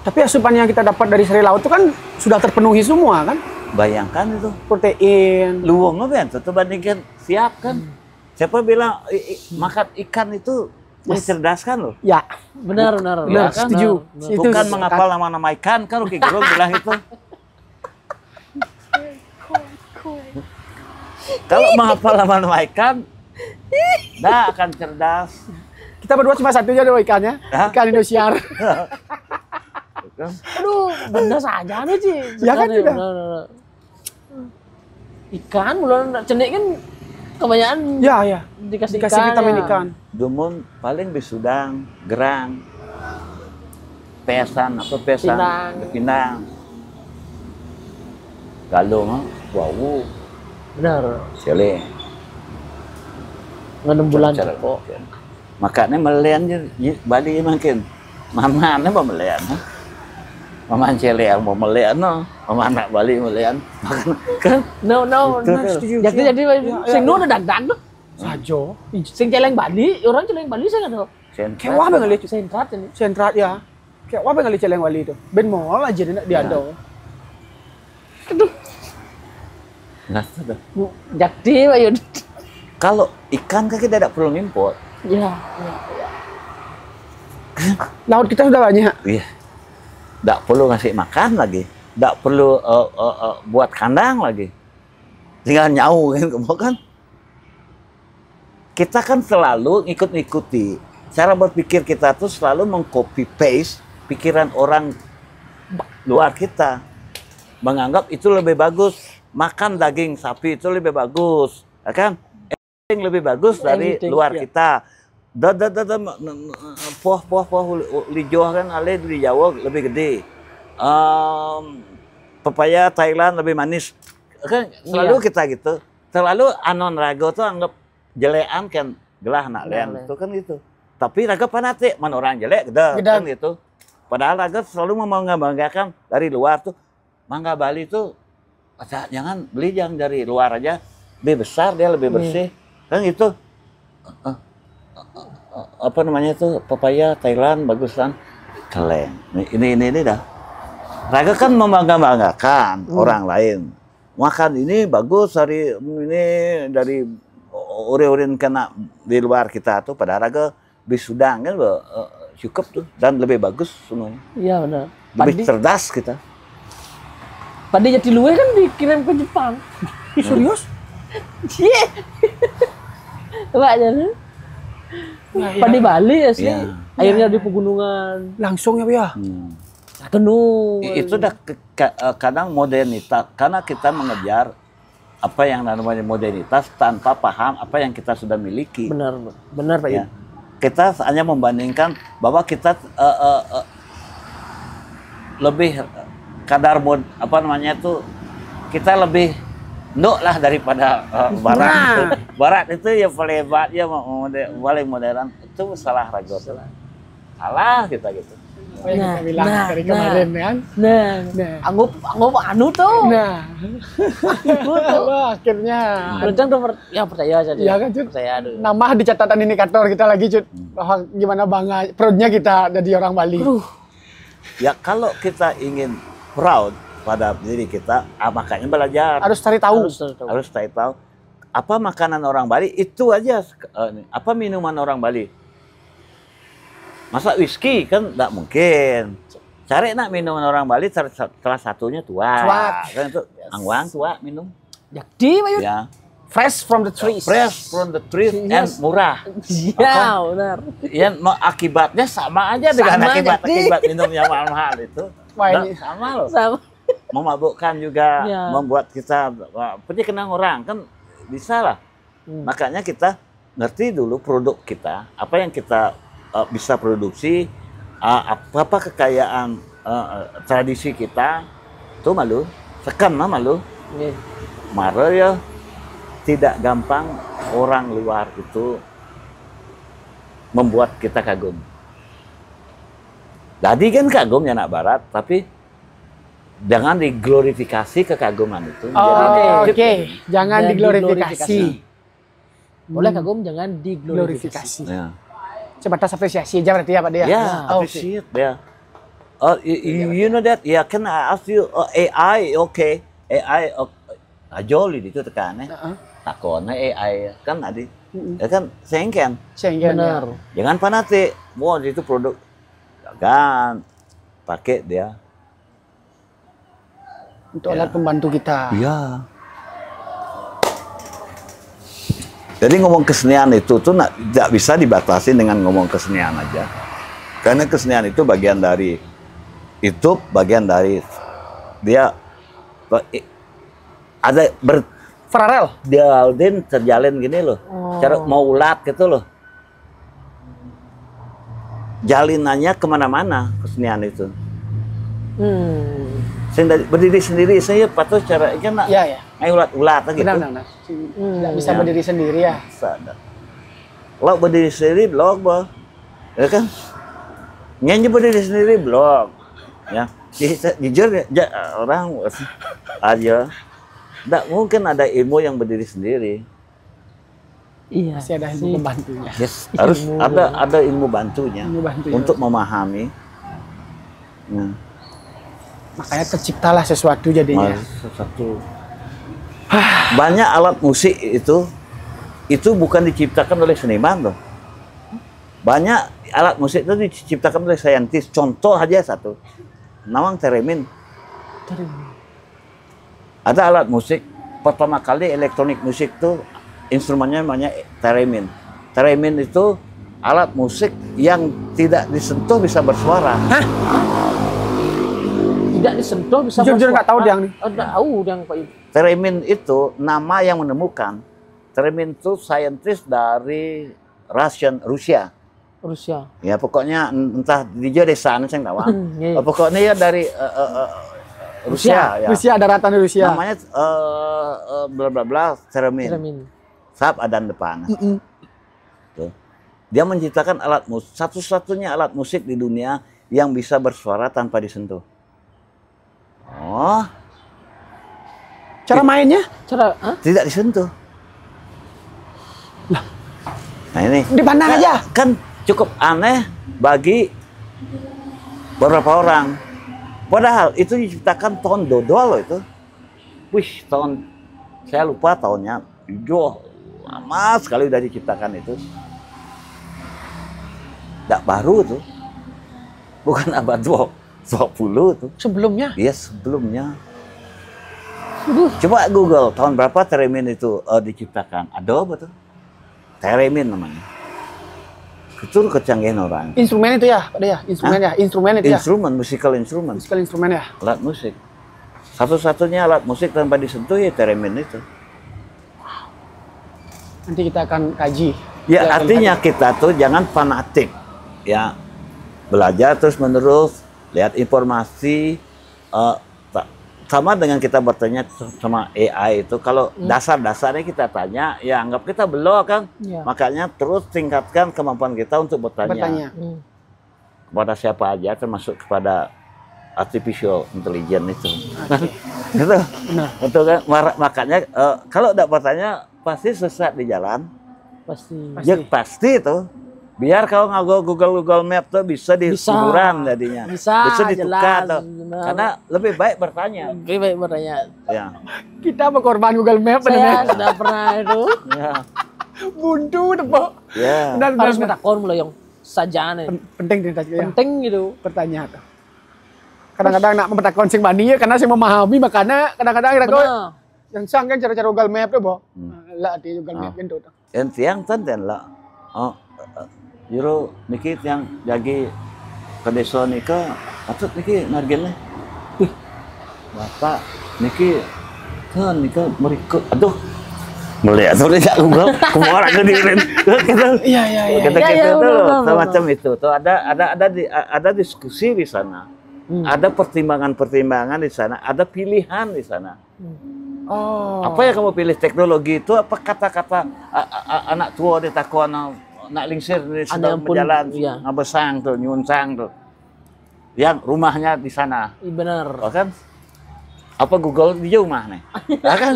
Speaker 3: Tapi asupan yang kita dapat dari sari laut itu kan sudah terpenuhi semua kan?
Speaker 1: Bayangkan itu.
Speaker 3: Protein.
Speaker 1: Luwung apa ya? Tuh bandingkan siap kan. Siapa bilang makan ikan itu mencerdaskan loh.
Speaker 3: Ya,
Speaker 2: benar.
Speaker 3: Benar,
Speaker 2: kan?
Speaker 3: setuju.
Speaker 2: Benar.
Speaker 3: Itu
Speaker 1: Bukan
Speaker 3: sepakat.
Speaker 1: menghafal nama-nama ikan kan Rocky Gerung bilang itu. Kalau menghafal nama-nama ikan, dah akan cerdas.
Speaker 3: Kita berdua cuma satu aja dong ikannya.
Speaker 1: Hah?
Speaker 3: Ikan Indosiar.
Speaker 2: Aduh, benar saja nih Ci.
Speaker 3: Ya kan,
Speaker 2: Benar,
Speaker 3: udah.
Speaker 2: benar. Ikan bulan cenik kan kebanyakan
Speaker 3: Ya.
Speaker 2: dikasih
Speaker 3: Dikasih
Speaker 2: ikan,
Speaker 3: vitamin
Speaker 2: ya.
Speaker 3: ikan.
Speaker 1: Dumun paling besudang, gerang, pesan,
Speaker 2: Pinang.
Speaker 1: pinang. Galung, wawu,
Speaker 2: Benar.
Speaker 1: sele.
Speaker 2: 6 bulan
Speaker 1: Cara-
Speaker 2: kok.
Speaker 1: Makanya melian Bali makin. Mama apa melian? Mama cele yang mau melian no. Mama anak Bali melian. Kan
Speaker 2: No.
Speaker 1: Itu tuh.
Speaker 3: Setuju.
Speaker 2: Jadi sing
Speaker 3: ya.
Speaker 2: nu ada dandan tuh.
Speaker 3: Sajo.
Speaker 2: Sing celeng Bali, orang celeng Bali saya nggak tahu.
Speaker 3: Kayak wah banget lihat
Speaker 2: Sentrat ini.
Speaker 3: sentrat ya. Kayak wah banget lihat celeng wali itu. Ben mall aja dia ada.
Speaker 1: Nah, sudah.
Speaker 2: Jadi, ayo.
Speaker 1: Kalau ikan kan kita tidak perlu import.
Speaker 2: Ya.
Speaker 3: Laut kita sudah banyak.
Speaker 1: Iya. Tidak perlu ngasih makan lagi. Tidak perlu buat kandang lagi. Tinggal nyau kan. Kita kan selalu ngikut-ngikuti. Cara berpikir kita tuh selalu mengcopy paste pikiran orang luar kita. Menganggap itu lebih bagus. Makan daging sapi itu lebih bagus. Ya kan? Yang lebih bagus dari
Speaker 2: Anything,
Speaker 1: luar
Speaker 2: ya.
Speaker 1: kita. Poh lijo kan ale di Jawa lebih gede. Pepaya Thailand lebih manis. Kan selalu kita gitu. Terlalu anon rago tuh anggap jelean kan gelah nak
Speaker 2: Gelah,
Speaker 1: lian itu kan gitu. Tapi raga panate man orang jelek gede kan gitu. Padahal raga selalu membanggakan dari luar tuh mangga Bali tuh jangan beli yang dari luar aja. Lebih besar dia lebih bersih. Kan gitu. Apa namanya itu pepaya Thailand bagusan keleng. Ini dah. Raga kan membanggakan orang lain. Makan ini bagus dari ini dari ore-oren kena di luar kita tuh pada raga bisudang kan cukup tuh dan lebih bagus semuanya.
Speaker 2: Iya benar.
Speaker 1: Lebih cerdas kita.
Speaker 2: Padi jadi luwe kan dikirim ke Jepang.
Speaker 3: Serius?
Speaker 2: Iya. Coba aja nih. Padi Bali asli.
Speaker 1: Iya.
Speaker 2: Airnya di pegunungan.
Speaker 3: Langsung ya, ya.
Speaker 2: Penuh.
Speaker 1: Itu udah kadang modernitas karena kita mengejar apa yang namanya modernitas tanpa paham apa yang kita sudah miliki.
Speaker 2: Benar Pak.
Speaker 1: Ya. Kita hanya membandingkan bahwa kita lebih kadar apa namanya itu kita lebih nduk lah daripada barat. Itu. Barat itu ya paling hebat ya paling modern itu salah ragot. Salah kita gitu.
Speaker 3: Apa yang kita bilang dari kemarin kan?
Speaker 2: Nah. Anggap anu tuh.
Speaker 3: Nah. Wah, akhirnya.
Speaker 2: Berarti tuh ya percaya aja.
Speaker 3: Iya kan, Cut?
Speaker 2: Percaya dulu.
Speaker 3: Nama di catatan indikator kita lagi, Cut. Bahwa gimana bangga, proudnya kita jadi orang Bali.
Speaker 1: Ya kalau kita ingin proud pada diri kita, makanya belajar.
Speaker 3: Harus cari tahu.
Speaker 1: Harus tahu. Apa makanan orang Bali? Itu aja. Apa minuman orang Bali? Masa whisky kan nggak mungkin. Cari nak minuman orang Bali, salah satunya tuak. Kan itu angwang tuak minum.
Speaker 2: Jadi, Pak Yud.
Speaker 1: Ya.
Speaker 3: Fresh from the trees.
Speaker 1: Fresh from the trees and
Speaker 2: Yes.
Speaker 1: murah.
Speaker 2: Iya, benar.
Speaker 1: Ya, akibatnya sama aja dengan
Speaker 2: Sama
Speaker 1: akibat minum yang mahal itu.
Speaker 3: Wah,
Speaker 1: Nah,
Speaker 3: ini
Speaker 1: sama loh.
Speaker 2: Sama.
Speaker 1: Memabukkan juga,
Speaker 2: Ya.
Speaker 1: membuat kita seperti kenang orang kan bisa lah. Makanya kita ngerti dulu produk kita, apa yang kita bisa produksi, apa kekayaan tradisi kita, tuh malu, sekan mah malu,
Speaker 2: Iya.
Speaker 1: marah ya. Tidak gampang orang luar itu membuat kita kagum. Jadi kan kagum ya anak barat, tapi jangan diglorifikasi kekaguman itu.
Speaker 3: Oh, oke. Jangan
Speaker 2: Jangan
Speaker 3: diglorifikasi.
Speaker 2: Boleh kagum, jangan diglorifikasi.
Speaker 3: Glorifikasi.
Speaker 1: Ya.
Speaker 3: Sebatas apresiasi aja berarti ya Pak De ya?
Speaker 1: Ya,
Speaker 3: Oh, oke.
Speaker 1: appreciate ya. Oh, you know that? Ya, can I ask you AI? Okay, AI. Ajoli itu tekannya. Takutnya AI kan tadi. Ya kan sengken.
Speaker 3: Sehingga
Speaker 2: Benar.
Speaker 1: Jangan fanatik. Wah, itu produk. Jangan pakai dia.
Speaker 3: untuk alat pembantu kita.
Speaker 1: Iya. Jadi ngomong kesenian itu tuh tidak bisa dibatasi dengan ngomong kesenian aja. Karena kesenian itu bagian dari bagian dari dia ada
Speaker 3: Paralel.
Speaker 1: dialin terjalin gini loh. Cara mau ulat gitu loh. Jalinannya kemana-mana kesenian itu. Saya berdiri sendiri, saya patut cara kan
Speaker 3: Iya, ya.
Speaker 1: ulat-ulat gitu.
Speaker 3: Benar. Tidak bisa
Speaker 1: Ya.
Speaker 3: berdiri sendiri ya.
Speaker 1: Sadar. Lo berdiri sendiri blog, boh. Ya kan? Nyanyi berdiri sendiri blog. Ya. Jujur ya, orang aja. Tidak mungkin ada ilmu yang berdiri sendiri.
Speaker 2: Iya.
Speaker 3: Pasti ada ilmu pembantunya.
Speaker 1: Yes, harus ada ilmu bantunya,
Speaker 3: Ilmu bantunya.
Speaker 1: untuk memahami. Nah,
Speaker 3: Makanya terciptalah sesuatu jadinya.
Speaker 1: satu. Banyak alat musik itu bukan diciptakan oleh seniman loh. Banyak alat musik itu diciptakan oleh saintis. Contoh aja satu, nawang teremin. Ada alat musik pertama kali elektronik musik tuh instrumennya namanya teremin. Teremin itu alat musik yang tidak disentuh bisa bersuara.
Speaker 2: Tidak disentuh bisa
Speaker 3: Jujur nggak tahu
Speaker 2: bersuara.
Speaker 3: Diang nih.
Speaker 2: Tahu Diang Pak Ibu.
Speaker 1: Teremin itu nama yang menemukan. Teremin itu saintis dari Rusia.
Speaker 2: Rusia.
Speaker 1: Ya pokoknya entah di desa saya nggak tahu.
Speaker 2: Iya.
Speaker 1: Pokoknya ya dari Rusia ya.
Speaker 3: Rusia, daratan Rusia.
Speaker 1: Namanya bla bla bla teremin.
Speaker 2: Vitamin.
Speaker 1: Sab adan depan. Tuh. Dia menciptakan alat musik, satu-satunya alat musik di dunia yang bisa bersuara tanpa disentuh. Oh,
Speaker 3: Cara mainnya
Speaker 2: Cara
Speaker 1: tidak disentuh. Nah ini
Speaker 3: dipandang aja.
Speaker 1: kan cukup aneh bagi beberapa orang. Padahal itu diciptakan tahun dodol loh itu. Wih, saya lupa tahunnya. Joh, lama sekali udah diciptakan itu. Tidak baru tuh. Bukan abad 20 tuh.
Speaker 3: Sebelumnya
Speaker 1: Iya, sebelumnya. Coba Google tahun berapa teremin itu diciptakan. Ada apa tuh? Teremin namanya. Itu kecanggihan orang.
Speaker 3: instrumen itu ya, Pak De ya. Instrumen ya, instrumen itu ya.
Speaker 1: Instrumen, musical instrument.
Speaker 3: Musikal instrumen ya.
Speaker 1: Alat musik. Satu-satunya alat musik tanpa disentuh ya teremin itu.
Speaker 3: Nanti kita akan kaji.
Speaker 1: Ya,
Speaker 3: Kita akan
Speaker 1: artinya
Speaker 3: kaji.
Speaker 1: kita tuh jangan fanatik. Ya, belajar terus menerus, lihat informasi. Sama dengan kita bertanya sama AI itu, kalau dasar-dasarnya kita tanya, ya anggap kita belum kan.
Speaker 2: Iya.
Speaker 1: Makanya terus tingkatkan kemampuan kita untuk bertanya. Kepada siapa aja, termasuk kepada artificial intelligence itu. Gitu. Betul kan? Makanya kalau tidak bertanya pasti sesat di jalan.
Speaker 2: pasti.
Speaker 1: Ya pasti itu. Biar kalau nggak Google Map tuh bisa di
Speaker 2: Bisa.
Speaker 1: hiburan jadinya.
Speaker 2: Bisa,
Speaker 1: ditukar
Speaker 2: jelas,
Speaker 1: tuh.
Speaker 2: benar.
Speaker 1: Karena lebih baik bertanya.
Speaker 2: Lebih baik bertanya.
Speaker 1: Ya.
Speaker 3: Kita berkorban Google Map
Speaker 2: Saya
Speaker 3: benar.
Speaker 2: sudah pernah itu.
Speaker 1: Ya.
Speaker 3: Buntu tepuk.
Speaker 1: Ya.
Speaker 3: Benar, benar,
Speaker 2: Harus
Speaker 3: benar.
Speaker 2: metakon mulai yang sajane.
Speaker 3: Penting nih tadi ya.
Speaker 2: Penting gitu.
Speaker 3: Bertanya tuh. Kadang-kadang nak mempertakon sing bani ya karena sing memahami makanya kadang-kadang kita kok
Speaker 2: Benar.
Speaker 3: yang sang kan cara-cara Google Map tuh, Bo. Lah di Google Map kan tuh.
Speaker 1: Entiang tenten lah. Oh, jero niki yang jagi ke desa nika atut niki nargennya. Wih, bapak niki kan nika mereka aduh mulai atau tidak Google kemana ke diri kita
Speaker 3: Iya, iya, iya.
Speaker 1: kita
Speaker 2: Iya, iya,
Speaker 1: gitu
Speaker 2: benar,
Speaker 1: loh
Speaker 2: benar,
Speaker 1: semacam itu tuh ada diskusi di sana ada pertimbangan di sana ada pilihan di sana.
Speaker 3: Oh.
Speaker 1: Apa yang kamu pilih teknologi itu apa kata-kata anak tua di takon nak lingsir di sedang
Speaker 2: pun,
Speaker 1: berjalan
Speaker 2: iya.
Speaker 1: ngabesang tuh nyunsang tuh yang rumahnya di sana.
Speaker 2: Iya, benar.
Speaker 1: Oh kan? Apa Google di rumah nih? Ya kan?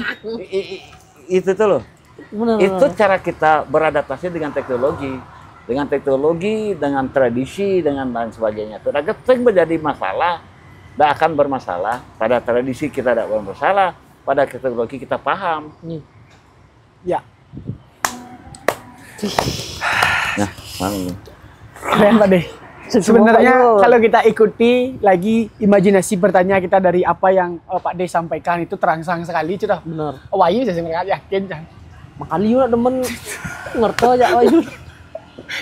Speaker 1: Itu tuh loh.
Speaker 2: Benar.
Speaker 1: Itu cara kita beradaptasi dengan teknologi, dengan tradisi, dengan lain sebagainya. Itu sering menjadi masalah, tidak akan bermasalah. Pada tradisi kita tidak bermasalah, pada teknologi kita paham.
Speaker 2: Nih.
Speaker 3: Ya.
Speaker 1: Nah, mana?
Speaker 3: Keren Pak De. Sebenarnya kalau kita ikuti lagi imajinasi bertanya kita dari apa yang Pak De sampaikan itu terangsang sekali sudah.
Speaker 2: Benar.
Speaker 3: Wayu saya sebenarnya yakin kan.
Speaker 2: Makali juga demen ngerti aja ayo.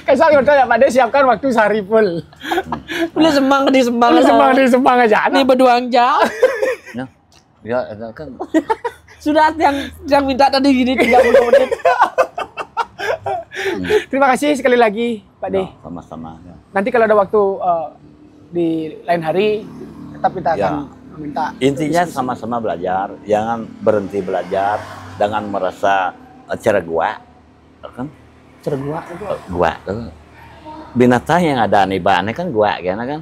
Speaker 3: Kayak saya ya Pak De siapkan waktu sehari full.
Speaker 2: Boleh sembang di sembang.
Speaker 3: Di sembang aja.
Speaker 2: Ini berduang jam.
Speaker 1: Nah, ya ada kan.
Speaker 2: Sudah yang minta tadi gini 30 menit.
Speaker 3: Terima kasih sekali lagi Pak De.
Speaker 1: Nah, sama-sama. Ya.
Speaker 3: Nanti kalau ada waktu di lain hari tetap kita akan
Speaker 1: Ya.
Speaker 3: minta.
Speaker 1: Intinya sama-sama belajar, jangan berhenti belajar, jangan merasa cara gua, kan?
Speaker 2: Cergua.
Speaker 1: Gua tuh binatang yang ada nih bahannya kan gua kan?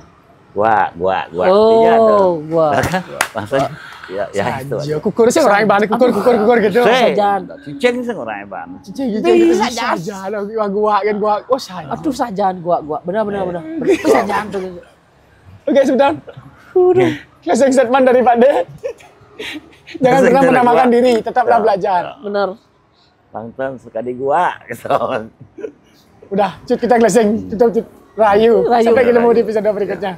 Speaker 1: Gua. Iya,
Speaker 2: Oh, gua.
Speaker 1: kan? Maksudnya ya itu.
Speaker 3: Saja. Kukur sih orang bahan kukur gitu.
Speaker 1: Sajan. Cicing sih orang bahan.
Speaker 3: Cici gitu.
Speaker 2: Bisa
Speaker 3: saja. Gua oh saja.
Speaker 2: Aduh sajaan gua. Benar. Itu sajaan tuh.
Speaker 3: Oke, sudah. Closing statement dari Pak De. Jangan pernah menamakan diri, tetaplah belajar.
Speaker 2: Benar.
Speaker 1: Tangtan suka di gua gitu.
Speaker 3: Udah, kita closing. Tutup. Rayu. Sampai ketemu di episode berikutnya.